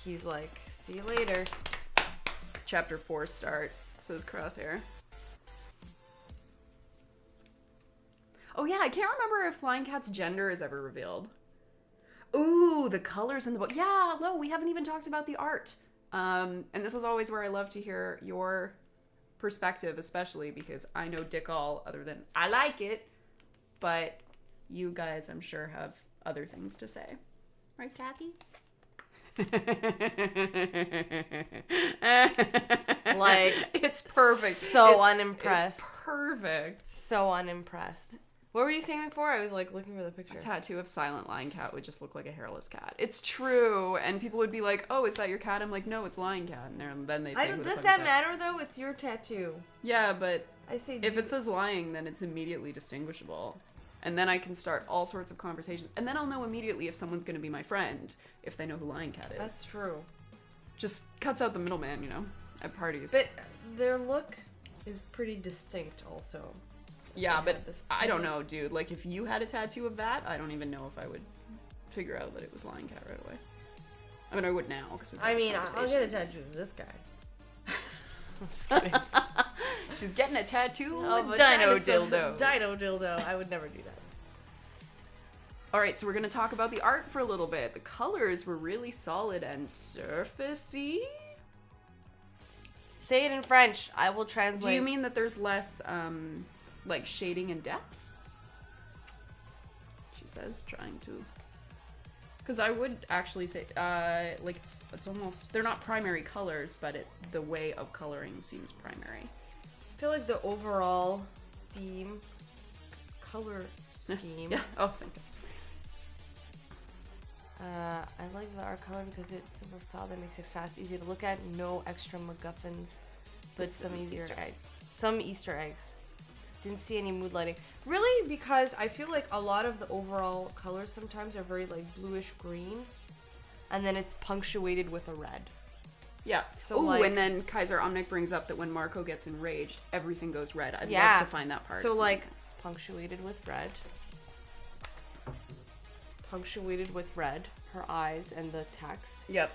he's like, see you later. Chapter 4 start, says Crosshair. Oh yeah, I can't remember if Lion Cat's gender is ever revealed. Ooh, the colors in the book. Yeah, no, we haven't even talked about the art. And this is always where I love to hear your perspective, especially because I know dick all other than I like it. But you guys, I'm sure, have other things to say. Right, Cathy? Like, it's perfect. So it's unimpressed. It's perfect. So unimpressed. What were you saying before? I was like looking for the picture. A tattoo of Silent Lion Cat would just look like a hairless cat. It's true, and people would be like, "Oh, is that your cat?" I'm like, "No, it's Lion Cat." And then they say, Does that matter though? It's your tattoo. Yeah, but I say if it says lying, then it's immediately distinguishable, and then I can start all sorts of conversations, and then I'll know immediately if someone's going to be my friend if they know who Lion Cat is. That's true. Just cuts out the middleman, at parties. But their look is pretty distinct, also. Yeah, but I don't know, dude. Like, if you had a tattoo of that, I don't even know if I would figure out that it was Lion Cat right away. I mean, I would now. I'll get a tattoo of this guy. I'm just kidding. She's getting a tattoo of with a dino dildo. Dino dildo. I would never do that. All right, so we're going to talk about the art for a little bit. The colors were really solid and surfacey. Say it in French. I will translate. Do you mean that there's less, like, shading and depth? She says, trying to... Because I would actually say, like, it's almost... They're not primary colors, but the way of coloring seems primary. I feel like the overall theme, color scheme... Yeah. Oh, thank you. I like the art color because it's simple style that makes it fast, easy to look at, no extra MacGuffins, but some easier eggs. Some Easter eggs. Didn't see any mood lighting. Really, because I feel like a lot of the overall colors sometimes are very like bluish green, and then it's punctuated with a red. Yeah. So like, and then Kaiser Omnic brings up that when Marco gets enraged, everything goes red. I'd love to find that part. So like punctuated with red. Punctuated with red, her eyes and the text. Yep.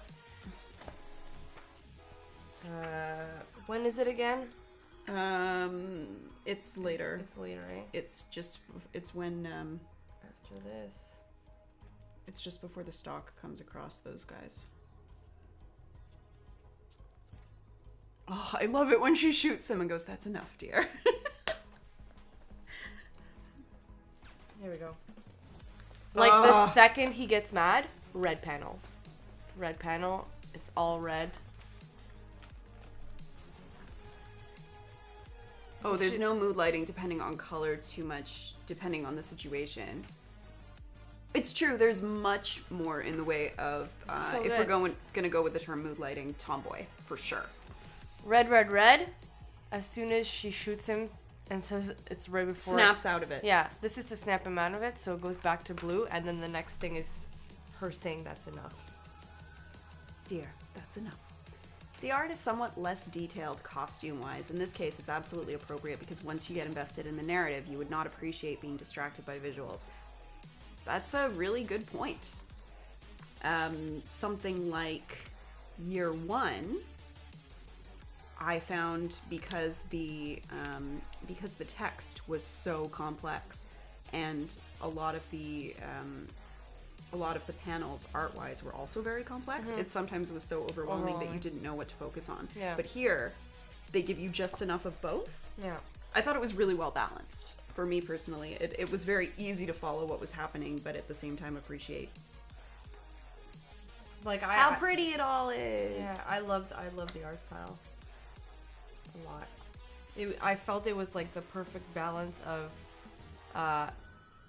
When is it again? It's later. It's later, right? It's when after this. It's just before the stalk comes across those guys. Oh, I love it when she shoots him and goes, "That's enough, dear." Here we go. Like the second he gets mad, red panel. Red panel, it's all red. Oh, there's no mood lighting depending on color too much, depending on the situation. It's true, there's much more in the way of, if we're gonna go with the term mood lighting, tomboy, for sure. Red, red, red. As soon as she shoots him and says it's right before... Snaps out of it. Yeah, this is to snap him out of it, so it goes back to blue, and then the next thing is her saying that's enough. Dear, that's enough. The art is somewhat less detailed costume-wise. In this case, it's absolutely appropriate because once you get invested in the narrative, you would not appreciate being distracted by visuals. That's a really good point. Something like Year One, I found because the text was so complex, and a lot of the panels art-wise were also very complex. It sometimes was so overwhelming that you didn't know what to focus on. Yeah. But here, they give you just enough of both. Yeah. I thought it was really well balanced. For me personally, it was very easy to follow what was happening, but at the same time appreciate how pretty it all is. Yeah, I loved the art style a lot. I felt it was like the perfect balance of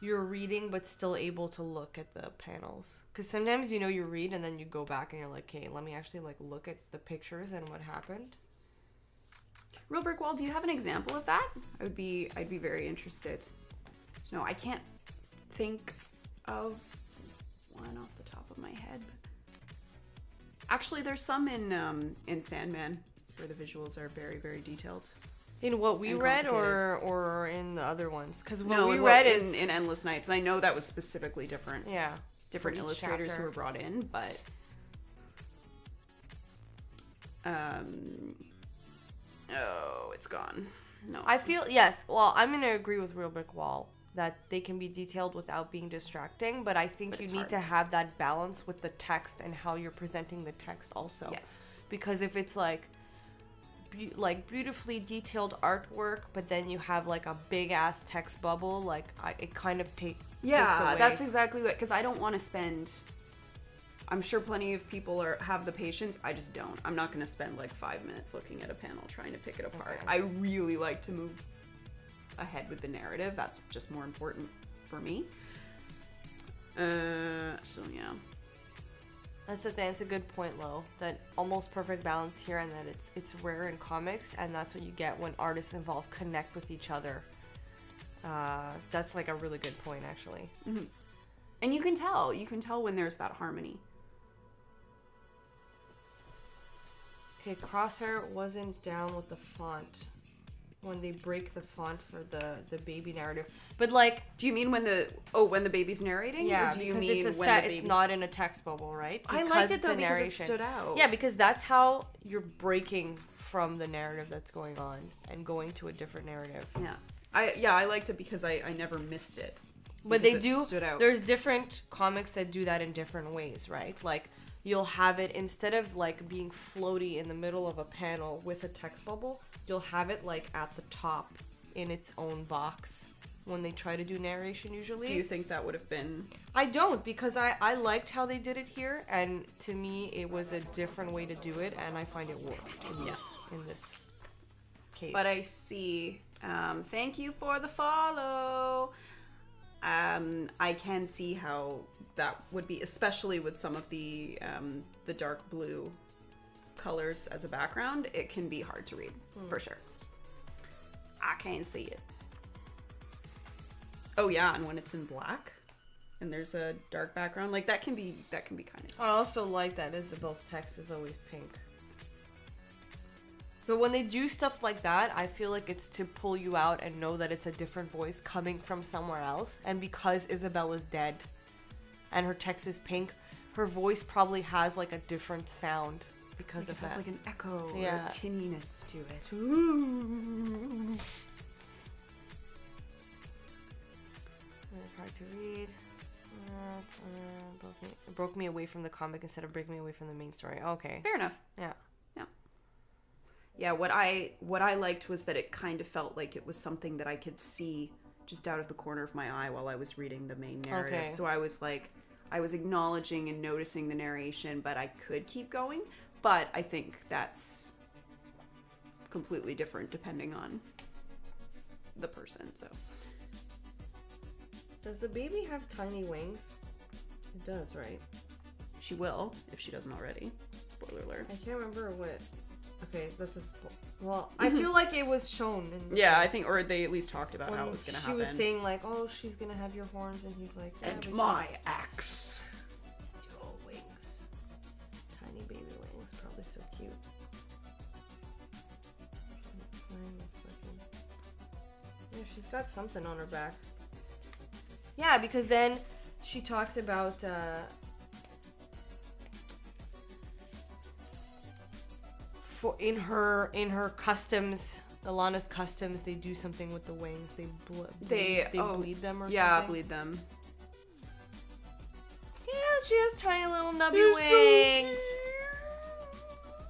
you're reading but still able to look at the panels, because sometimes you read and then you go back and you're like, okay, let me actually like look at the pictures and what happened. Real Brick Wall, do you have an example of that? I'd be very interested. No, I can't think of one off the top of my head. Actually, there's some in Sandman where the visuals are very, very detailed. In what we read, or in the other ones? Because what we read read is in Endless Nights, and I know that was specifically different. Yeah, different illustrators who were brought in, but oh, it's gone. No, I feel yes. Well, I'm gonna agree with Real Brick Wall that they can be detailed without being distracting, but I think you need to have that balance with the text and how you're presenting the text also. Yes, because if it's like beautifully detailed artwork, but then you have like a big ass text bubble, like it kind of takes away. That's exactly what. Because I don't want to spend. I'm sure plenty of people have the patience. I just don't. I'm not going to spend like 5 minutes looking at a panel trying to pick it apart. Okay. I really like to move ahead with the narrative. That's just more important for me. So yeah. That's a good point, Lo. That almost perfect balance here, and that it's rare in comics, and that's what you get when artists involved connect with each other. That's like a really good point, actually. Mm-hmm. And you can tell when there's that harmony. Okay, Crosshair wasn't down with the font when they break the font for the baby narrative. But like, do you mean when the baby's narrating? Yeah, or do you because mean it's a when set. the baby... It's not in a text bubble, right? I liked it though because it stood out. Yeah, because that's how you're breaking from the narrative that's going on and going to a different narrative. Yeah. I liked it because I never missed it. But they do. Stood out. There's different comics that do that in different ways, right? Like, you'll have it, instead of like being floaty in the middle of a panel with a text bubble, you'll have it like at the top in its own box when they try to do narration usually. Do you think that would have been... I don't, because I liked how they did it here, and to me it was a different way to do it, and I find it worked in this case. But I see. Thank you for the follow. I can see how that would be, especially with some of the dark blue colors as a background. It can be hard to read, for sure. I can't see it. Oh yeah, and when it's in black and there's a dark background, like that can be kind of tough. I also like that Isabel's text is always pink. But when they do stuff like that, I feel like it's to pull you out and know that it's a different voice coming from somewhere else. And because Isabel is dead and her text is pink, her voice probably has like a different sound because of that. It has like an echo or a tinniness to it. Ooh. Hard to read. It broke me away from the comic instead of breaking me away from the main story. Okay. Fair enough. Yeah. Yeah, what I liked was that it kind of felt like it was something that I could see just out of the corner of my eye while I was reading the main narrative. Okay. So I was acknowledging and noticing the narration, but I could keep going. But I think that's completely different depending on the person, so. Does the baby have tiny wings? It does, right? She will, if she doesn't already. Spoiler alert. I can't remember what... Okay, that's a well, I feel like it was shown. Yeah, I think, or they at least talked about how it was going to happen. She was saying like, "Oh, she's gonna have your horns," and he's like, yeah, "And my axe." Oh, wings, tiny baby wings, probably so cute. Yeah, she's got something on her back. Yeah, because then she talks about. In her customs, Alana's customs, they do something with the wings. They bleed them or something. Yeah, bleed them. Yeah, she has tiny little nubby wings.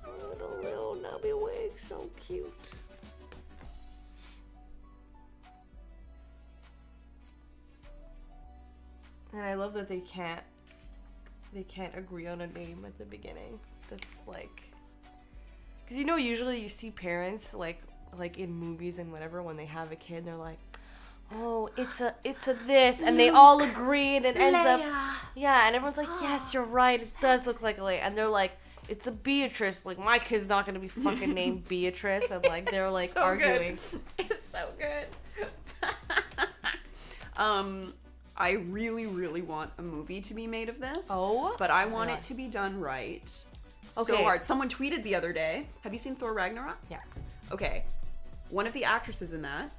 So little nubby wings, so cute. And I love that they can't agree on a name at the beginning. That's like. Because usually you see parents like in movies and whatever, when they have a kid, they're like, "Oh, it's a this," and they all agree, and it ends up, yeah, and everyone's like, "Yes, you're right, it does look like a Leia," and they're like, "It's a Beatrice." Like, my kid's not gonna be fucking named Beatrice, and like they're like so arguing. Good. It's so good. I really, really want a movie to be made of this. Oh, but I want it to be done right. So hard. Someone tweeted the other day. Have you seen Thor Ragnarok? Yeah. Okay. One of the actresses in that,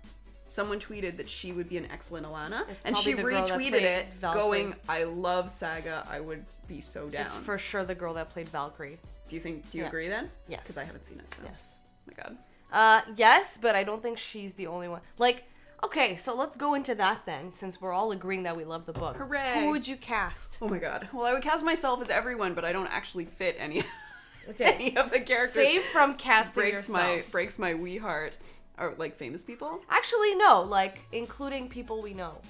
someone tweeted that she would be an excellent Alana, and she retweeted it, going, "I love Saga. I would be so down." It's for sure the girl that played Valkyrie. Do you agree then? Yes. Because I haven't seen it. So. Yes. Oh my god. Yes, but I don't think she's the only one. Like, okay, so let's go into that then, since we're all agreeing that we love the book. Hooray! Who would you cast? Oh my god. Well, I would cast myself as everyone, but I don't actually fit any any of the characters. Save from casting yourself. Breaks my wee heart. Or like famous people? Actually, no. Like, including people we know.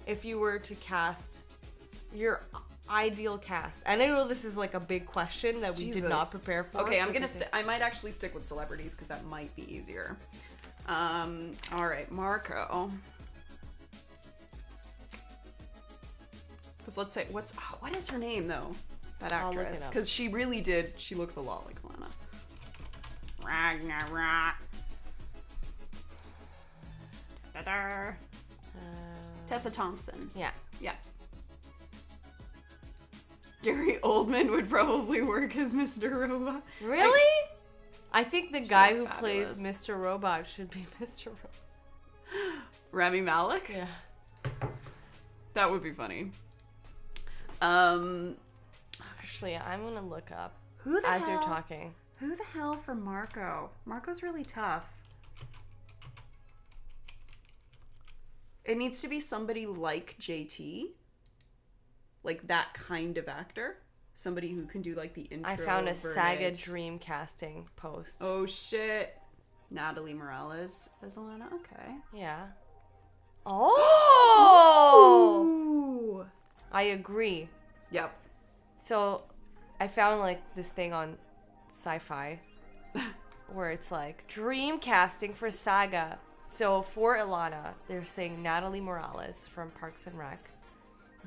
If you were to cast your ideal cast. And I know this is like a big question that we did not prepare for. Okay, so I'm gonna. I might actually stick with celebrities because that might be easier. All right, Marco. Because let's say, what is her name though? That I'll look actress. it up. Because she looks a lot like Lana. Ragnarok. Tessa Thompson. Yeah. Yeah. Gary Oldman would probably work as Mr. Robot. Really? I think the guy looks who plays fabulous. Mr. Robot should be Mr. Robot. Rami Malek? Yeah. That would be funny. Actually, I'm gonna look up Who the as hell? you're talking. Who the hell for Marco? Marco's really tough. It needs to be somebody like JT. Like that kind of actor. Somebody who can do like the intro. I found a Saga Burnett. dream casting post. Oh shit. Natalie Morales as Alana. Okay. Yeah. Oh! Ooh. I agree. Yep. So, I found like this thing on Sci-Fi where it's like dream casting for Saga. So for Ilana, they're saying Natalie Morales from Parks and Rec,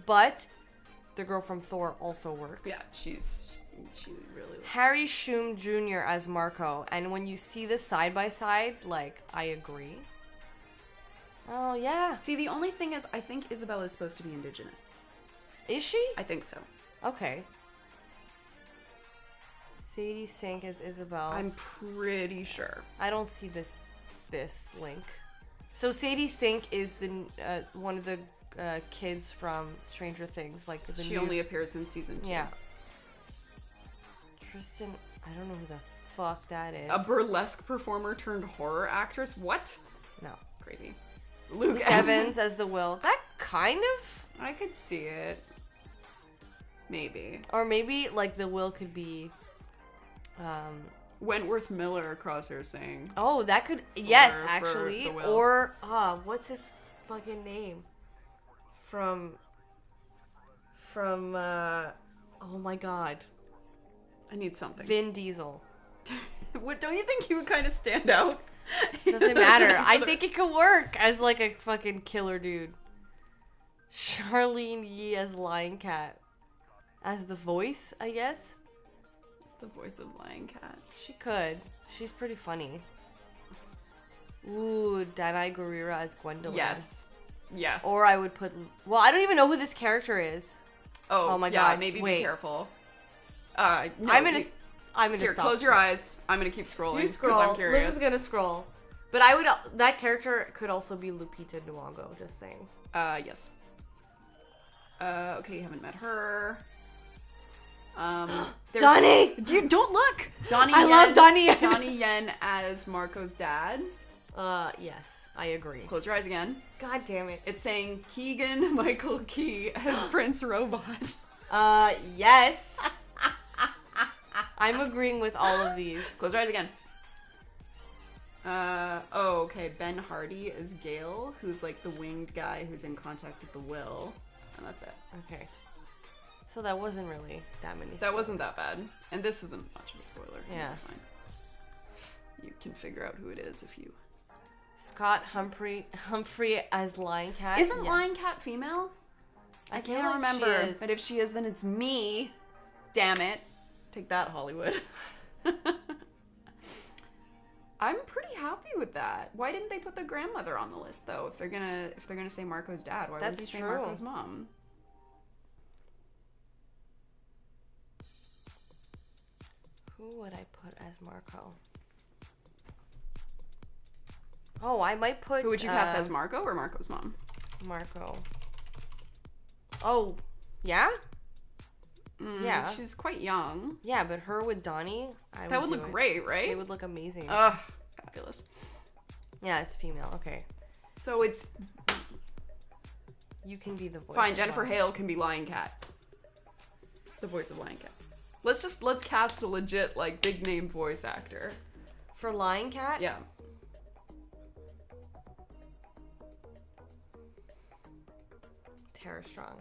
but the girl from Thor also works. Yeah, she really. Harry Shum Jr. as Marco, and when you see this side by side, like I agree. Oh yeah, See, the only thing is, I think Isabella is supposed to be Indigenous. is she? I think so. Okay. Sadie Sink as Isabel. I'm pretty sure. I don't see this link. So Sadie Sink is the one of the kids from Stranger Things, like the She new... only appears in season 2. Yeah. Tristan, I don't know who the fuck that is. A burlesque performer turned horror actress? What? No. Crazy. Luke Evans as the Will. That kind of, I could see it. Maybe. or maybe like the Will could be. Wentworth Miller, Crosshair saying. Oh, that could yes, for actually, the Will. or what's his fucking name? From. Oh my God, I need something. Vin Diesel. What, don't you think he would kind of stand out? Doesn't matter. I think it could work as like a fucking killer dude. Charlene Yee as Lion Cat. As the voice, I guess. It's the voice of Lion Cat. She could. She's pretty funny. Ooh, Danai Gurira as Gwendolyn. Yes. Yes. Or I would put... Well, I don't even know who this character is. Oh my yeah, God. maybe Wait. be careful. No, I'm gonna Here, stop. close your eyes. I'm gonna keep scrolling You because scroll. I'm curious. Liz is gonna scroll. But I would... That character could also be Lupita Nyong'o, just saying. Yes. Okay, you haven't met her. there's- Donnie! You don't look! Donnie I Yen, love Donnie Yen. Donnie Yen as Marco's dad. Yes, I agree. Close your eyes again. God damn it. It's saying Keegan Michael Key as Prince Robot. Yes. I'm agreeing with all of these. Close your eyes again. Oh, okay. Ben Hardy is Gale, who's like the winged guy who's in contact with the Will. And that's it. Okay. So that wasn't really that many. That wasn't that bad. And this isn't much of a spoiler. Yeah. You're fine. You can figure out who it is if you... Scott Humphrey as Lion Cat. Isn't Yeah. Lion Cat female? I feel can't like remember. she is. But if she is, then it's me. Damn it. Take that, Hollywood. I'm pretty happy with that. Why didn't they put the grandmother on the list though? If they're gonna say Marco's dad, why would they say true. Marco's mom? Who would I put as Marco? Oh, I might put. Who would you cast as Marco or Marco's mom? Marco. Oh, yeah. Yeah. She's quite young. Yeah, but her with Donnie, That would do look it. great, right? They would look amazing. Ugh, fabulous. Yeah, it's female. Okay, So it's you can be the voice. fine. of Jennifer Marco. Hale can be Lion Cat, the voice of Lion Cat. Let's cast a legit like big name voice actor. For Lion Cat. Yeah. Tara Strong.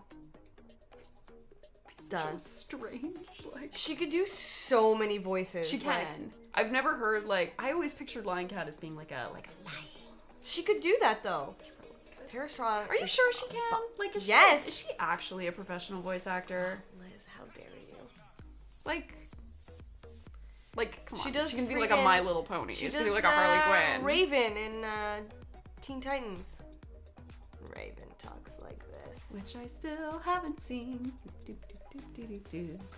Be done. Strange. Like She could do so many voices. she can. I've never heard like I always pictured Lion Cat as being like a lion. She could do that though. Tara Strong. Are you sure she can? Like, is Yes. Is she actually a professional voice actor? Liz, how dare you? Like, come on. She does. She can be like a My Little Pony. She can be like a Harley Quinn. Raven in Teen Titans. Raven talks like this. Which I still haven't seen.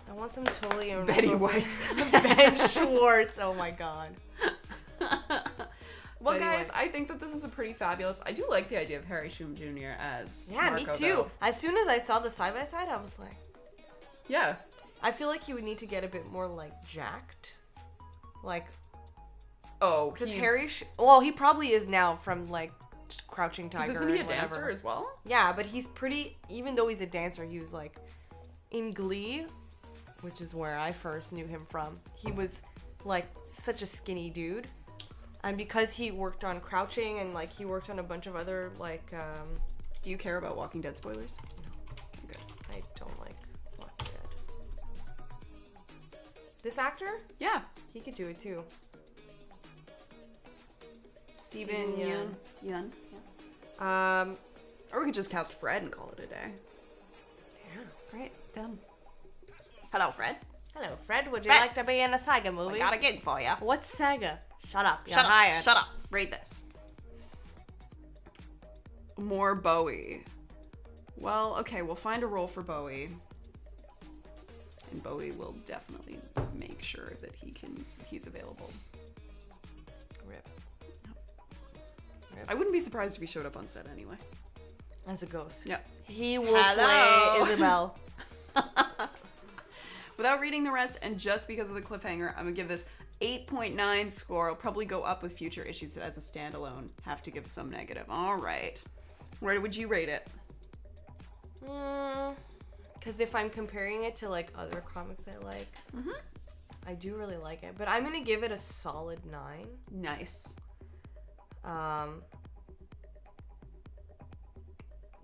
I want some totally Betty White. Ben Schwartz. Oh my god. Well, Betty guys, White. I think that this is a pretty fabulous. I do like the idea of Harry Shum Jr. as Yeah, Marco, me too. though. As soon as I saw the side by side, I was like, Yeah. I feel like he would need to get a bit more like jacked, like Oh, because he's- Harry. Well, he probably is now from like Crouching Tiger. Isn't he a and whatever. dancer as well? Yeah, but he's pretty. Even though he's a dancer, he was like in Glee, which is where I first knew him from. He was like such a skinny dude, and because he worked on Crouching and like he worked on a bunch of other like. Do you care about Walking Dead spoilers? Good. I don't like Walking Dead. This actor, Yeah. he could do it too. Steven Yeun. Yeun. Yeah. Um, Or we could just cast Fred and call it a day. yeah. Great. Done. Hello, Fred. Hello, Fred. Would you Fred. like to be in a Saga movie? I got a gig for you. What's Saga? Shut up. You're Shut hired. up. Shut up. Read this. More Bowie. Well, okay, we'll find a role for Bowie. And Bowie will definitely make sure that he's available. Rip. I wouldn't be surprised if he showed up on set anyway. As a ghost. Yeah. He will Hello. play Isabel. Without reading the rest, and just because of the cliffhanger, I'm gonna give this 8.9 score. I'll probably go up with future issues as a standalone. Have to give some negative. All right. Where would you rate it? Because if I'm comparing it to like other comics I like, I do really like it. But I'm gonna give it a solid 9. Nice.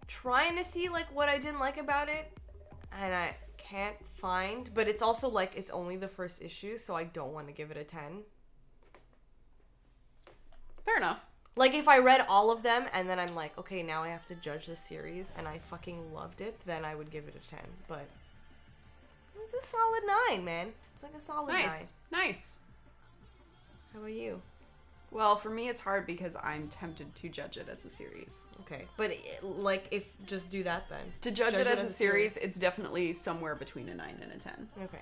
Trying to see like what I didn't like about it, and I can't find. But it's also like it's only the first issue, so I don't want to give it a 10. Fair enough. Like if I read all of them and then I'm like, okay, now I have to judge the series, and I fucking loved it, then I would give it a 10. But it's a solid 9, man. It's like a solid 9. Nice. How about you? Well, for me, it's hard because I'm tempted to judge it as a series. Okay, but like if just do that then. To judge it as a series, it's definitely somewhere between a 9 and a 10. Okay.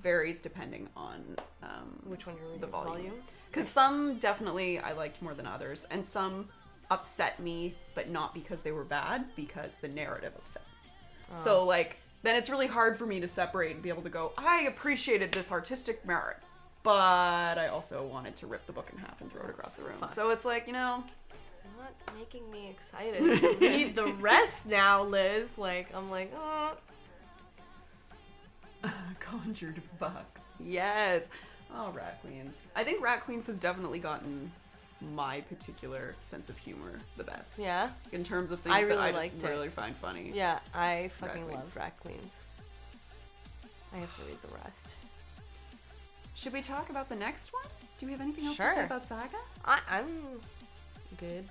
Varies depending on Which one you're reading? the volume. Because some definitely I liked more than others, and some upset me, but not because they were bad, because the narrative upset. So like, then it's really hard for me to separate and be able to go, I appreciated this artistic merit, but I also wanted to rip the book in half and throw it across the room. Fuck. So it's like, You're not making me excited to read the rest now, Liz. Like, I'm like, oh. Conjured Fox. Yes. Oh, Rat Queens. I think Rat Queens has definitely gotten my particular sense of humor the best. Yeah? In terms of things I really that I just liked it. really find funny. Yeah, I fucking Queens. love Rat Queens. I have to read the rest. Should we talk about the next one? Do we have anything else to Sure. say about Saga? I'm good.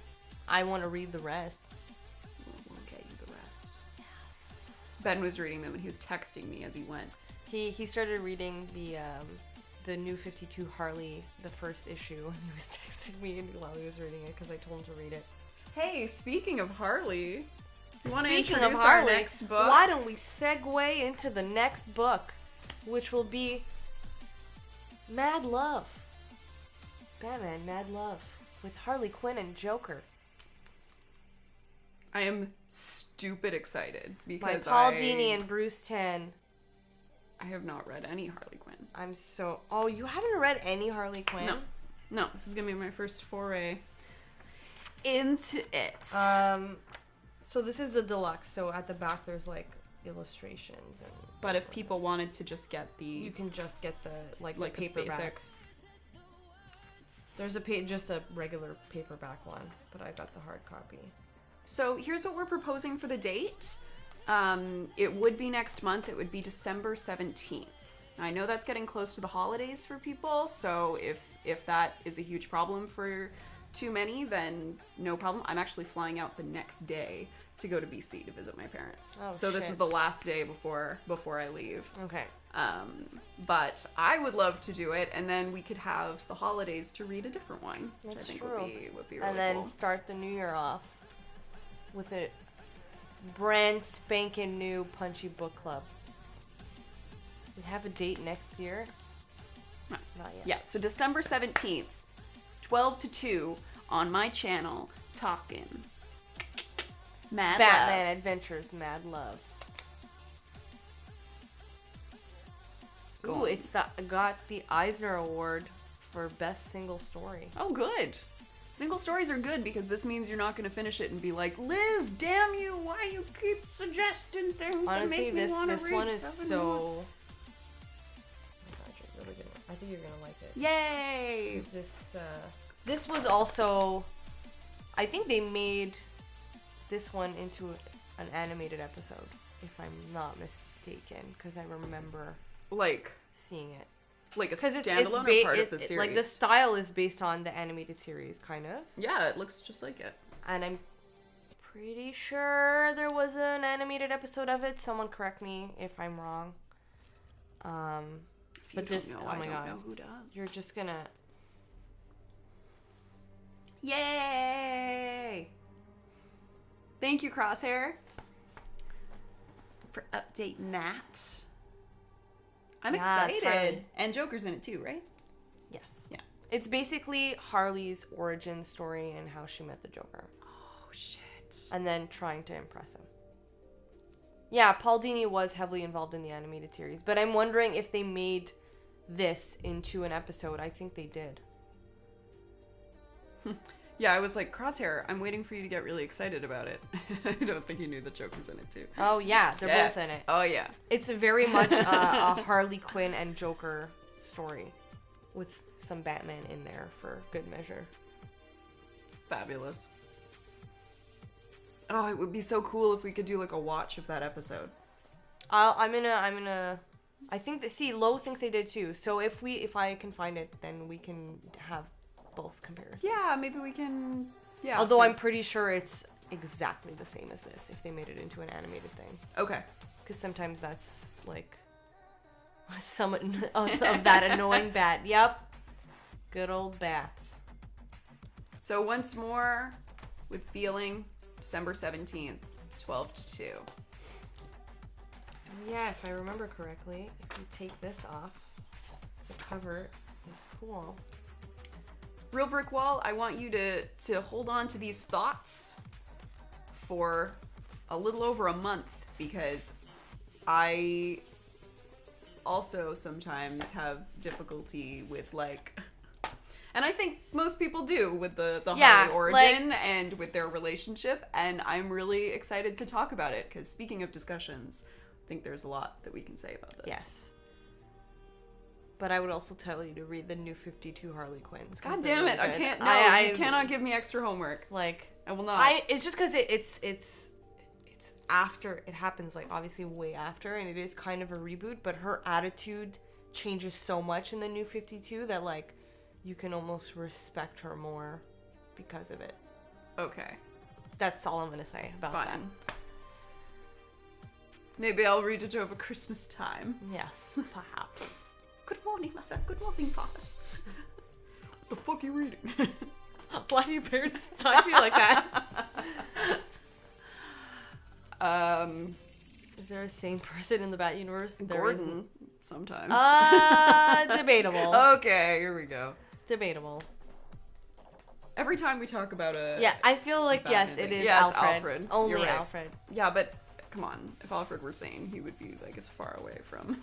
I want to read the rest. We'll get you the rest. Yes. Ben was reading them and he was texting me as he went. He started reading the new 52 Harley, the first issue, and he was texting me while he was reading it because I told him to read it. Hey, speaking of Harley, you want to Speaking introduce of our Harley, next book? why don't we segue into the next book, which will be Mad Love. Batman Mad Love with Harley Quinn and Joker. I am stupid excited By because Paul Dini and Bruce Timm. I have not read any Harley Quinn. I'm so... Oh, you haven't read any Harley Quinn? No, this is going to be my first foray into it. So this is the deluxe. So at the back there's like illustrations and... But if people wanted to just get the... You can just get the like the the paperback. basic. There's just a regular paperback one, but I got the hard copy. So here's what we're proposing for the date. It would be next month. It would be December 17th. I know that's getting close to the holidays for people, so if that is a huge problem for too many, then no problem. I'm actually flying out the next day to go to BC to visit my parents. Oh, so this shit. is the last day before I leave. Okay. But I would love to do it, and then we could have the holidays to read a different one, which That's I think true. would be really And then cool. start the new year off with a brand spanking new Punchy Book Club. We have a date next year. No. Not yet. Yeah, so December 17th, 12 to 2 on my channel, talking Mad Batman Love. Adventures Mad Love. Go Ooh, on. it's got the Eisner Award for Best Single Story. Oh, good. Single stories are good because this means you're not going to finish it and be like, Liz, damn you, why you keep suggesting things that Honestly, make me want to read this one is stuff so... anymore." Oh my God, you're really gonna... I think you're gonna like it. Yay! This was also... I think they made this one into an animated episode, if I'm not mistaken, because I remember Like seeing it. a Because standalone or part of the series? like the style is based on the animated series, kind of. Yeah, it looks just like it. And I'm pretty sure there was an animated episode of it. Someone correct me if I'm wrong. But this, oh my God, know who does. you're just gonna... Yay! Thank you, Crosshair, for updating that. I'm Yeah, it's excited. Harley. And Joker's in it too, right? Yes. Yeah. It's basically Harley's origin story and how she met the Joker. Oh, shit. And then trying to impress him. Yeah, Paul Dini was heavily involved in the animated series, but I'm wondering if they made this into an episode. I think they did. Yeah, I was like, Crosshair, I'm waiting for you to get really excited about it. I don't think you knew that Joker's in it too. Oh, yeah, they're Yeah. both in it. Oh, yeah. It's very much a Harley Quinn and Joker story with some Batman in there for good measure. Fabulous. Oh, it would be so cool if we could do like a watch of that episode. I'm gonna. I think that Lo thinks they did too. So if I can find it, then we can have both comparisons. Yeah, maybe we can. Yeah. Although I'm pretty sure it's exactly the same as this if they made it into an animated thing. Okay. Because sometimes that's like some of that annoying bat. Yep. Good old bats. So once more, with feeling, December 17th, 12 to 2. Yeah, if I remember correctly, if you take this off, the cover is cool. Real Brick Wall, I want you to hold on to these thoughts for a little over a month because I also sometimes have difficulty with like, and I think most people do with the Yeah, Harley origin and with their relationship, and I'm really excited to talk about it because speaking of discussions, I think there's a lot that we can say about this. Yes. But I would also tell you to read the new 52 Harley Quinns. God damn it! I can't. No, you cannot give me extra homework. Like, I will not. It's just because it's after it happens. Like, obviously, way after, and it is kind of a reboot. But her attitude changes so much in the new 52 that like you can almost respect her more because of it. Okay. That's all I'm gonna say about that. Fine. Maybe I'll read it over Christmas time. Yes, perhaps. Good morning, Mother. Good morning, Father. What the fuck are you reading? Why do your parents talk to you like that? Is there a sane person in the Bat universe? There Gordon, isn't. sometimes. Debatable. Okay, here we go. Debatable. Every time we talk about a... Yeah, I feel like, Batman yes, it thing. is Yeah, it's Alfred. Alfred. Only You're right. Alfred. Yeah, but come on. If Alfred were sane, he would be like as far away from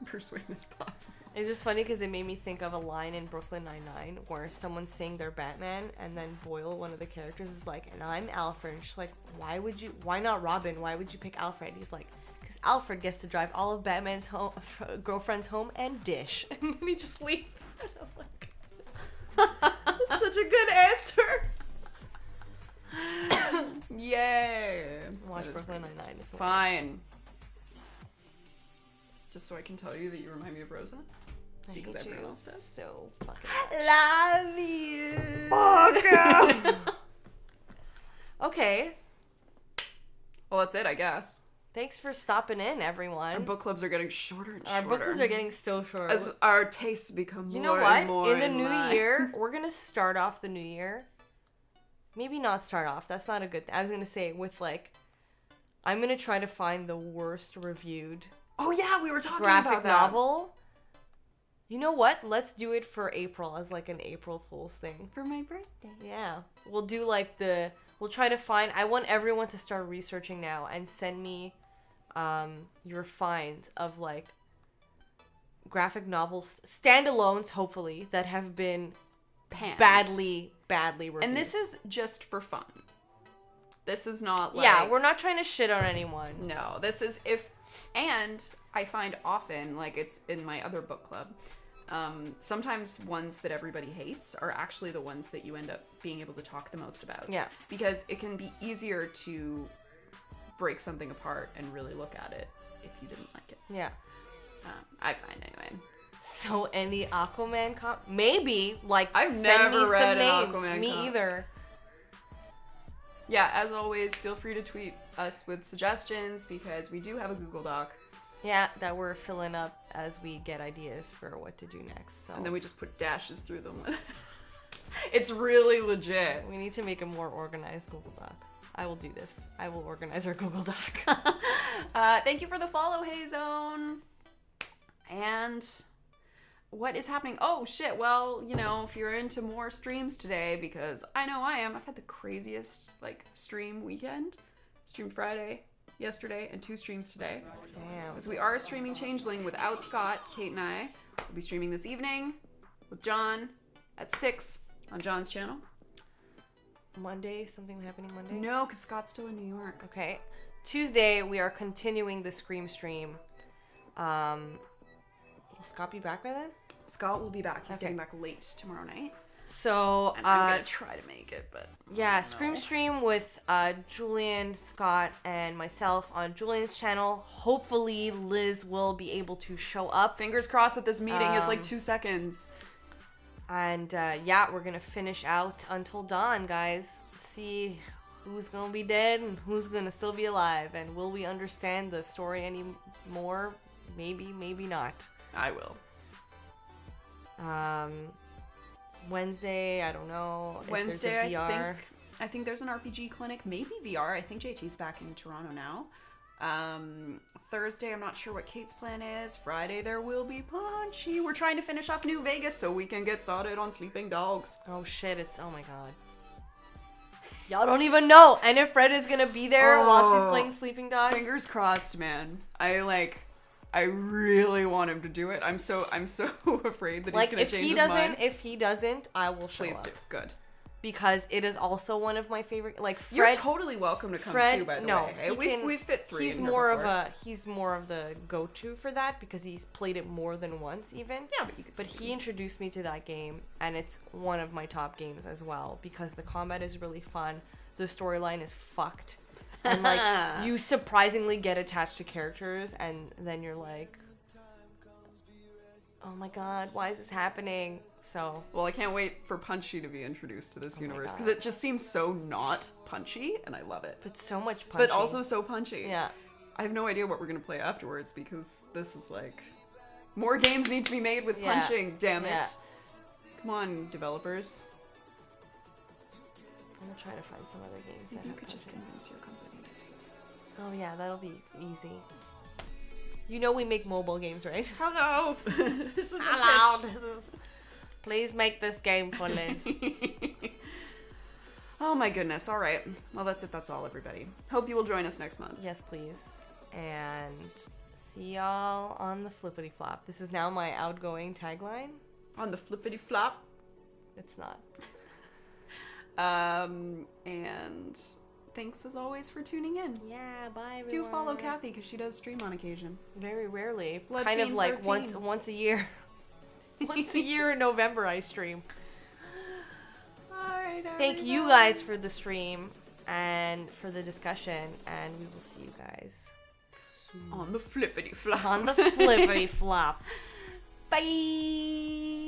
Bruce Wayne as possible. It's just funny because it made me think of a line in Brooklyn Nine-Nine where someone's saying they're Batman and then Boyle, one of the characters, is like, and I'm Alfred. And she's like, why not Robin? Why would you pick Alfred? He's like, because Alfred gets to drive all of Batman's girlfriends home and dish. And then he just leaves. And I'm like, that's such a good answer. Yay! Watch That is Brooklyn pretty Nine-Nine. It's Fine. Just so I can tell you that you remind me of Rosa. I Because hate everyone you else does. so fucking much. Love you. Fuck. Okay. Well, that's it, I guess. Thanks for stopping in, everyone. Our book clubs are getting shorter and shorter. Our book clubs are getting so short. As our tastes become You more know what? and more In the new line. year, we're gonna start off the new year. Maybe not start off. That's not a good thing. I was gonna say with like, I'm gonna try to find the worst reviewed Oh yeah, we were talking graphic about that. novel. You know what? Let's do it for April as like an April Fool's thing. For my birthday. Yeah. We'll do like we'll try to find, I want everyone to start researching now and send me your finds of like graphic novels, standalones hopefully, that have been Panned. badly reviewed. And this is just for fun. This is not like... Yeah, we're not trying to shit on anyone. No, this is and I find often, like it's in my other book club, sometimes ones that everybody hates are actually the ones that you end up being able to talk the most about. Yeah. Because it can be easier to break something apart and really look at it if you didn't like it. Yeah. I find anyway. So any Aquaman maybe, like, I've send never me read some an names. Aquaman Me comp. either. Yeah, as always, feel free to tweet us with suggestions because we do have a Google Doc. Yeah, that we're filling up as we get ideas for what to do next. So And then we just put dashes through them. It's really legit. we need to make a more organized Google Doc. I will do this. I will organize our Google Doc. Thank you for the follow, Hey Zone. And what is happening? Oh, shit. Well, you know, if you're into more streams today, because I know I am. I've had the craziest, like, stream weekend. Stream Friday, yesterday, and 2 streams today. Damn. Because we are streaming Changeling without Scott, Kate, and I. We'll be streaming this evening with John at 6 on John's channel. Monday? Something happening Monday? No, because Scott's still in New York. Okay. Tuesday, we are continuing the Scream stream. Will Scott be back by then? Scott will be back. He's Okay. getting back late tomorrow night. So, And I'm going to try to make it, but... yeah, Scream stream with Julian, Scott, and myself on Julian's channel. Hopefully, Liz will be able to show up. Fingers crossed that this meeting is like 2 seconds. And yeah, we're gonna finish out until dawn, guys. See who's gonna be dead and who's gonna still be alive, and will we understand the story anymore? Maybe, maybe not. I will. Wednesday, I don't know. If Wednesday, there's a VR. I think there's an RPG clinic, maybe VR. I think JT's back in Toronto now. Thursday, I'm not sure what Kate's plan is. Friday, there will be Punchy. We're trying to finish off New Vegas so we can get started on Sleeping Dogs. Oh shit! Oh my god. Y'all don't even know. And if Fred is gonna be there while she's playing Sleeping Dogs. Fingers crossed, man. I really want him to do it. I'm so afraid that Like he's gonna if change he his doesn't, mind. if he doesn't, I will show Please up. do. Good. Because it is also one of my favorite. Like You're Fred. totally welcome to come Fred, too. By the no, way, he can, we fit 3. He's in here more before. he's more of the go-to for that because he's played it more than once even. Yeah, but you can. But he introduced me to that game, and it's one of my top games as well because the combat is really fun. The storyline is fucked, and like you surprisingly get attached to characters, and then you're like, oh my god, why is this happening? So, well, I can't wait for Punchy to be introduced to this universe God. because it just seems so not punchy, and I love it. but so much punchy. But also so punchy. yeah. I have no idea what we're gonna play afterwards because this is like more games need to be made with Yeah. punching. Damn it! Yeah. Come on, developers. I'm gonna try to find some other games that Maybe you have could just punching. convince your company to. Oh yeah, that'll be easy. You know we make mobile games, right? Hello. This is Hello, a pitch. this is. Please make this game for Liz. Oh my goodness. All right. Well, that's it. That's all, everybody. Hope you will join us next month. Yes, please. And see y'all on the flippity flop. This is now my outgoing tagline. On the flippity flop. It's not. And thanks as always for tuning in. Yeah, bye everyone. Do follow Cathy because she does stream on occasion. Very rarely. Blood kind of Fiend like 13. once a year. Once a year in November I stream. All right. Thank you guys for the stream. and for the discussion. And we will see you guys soon. On the flippity flop. On the flippity flop. Bye.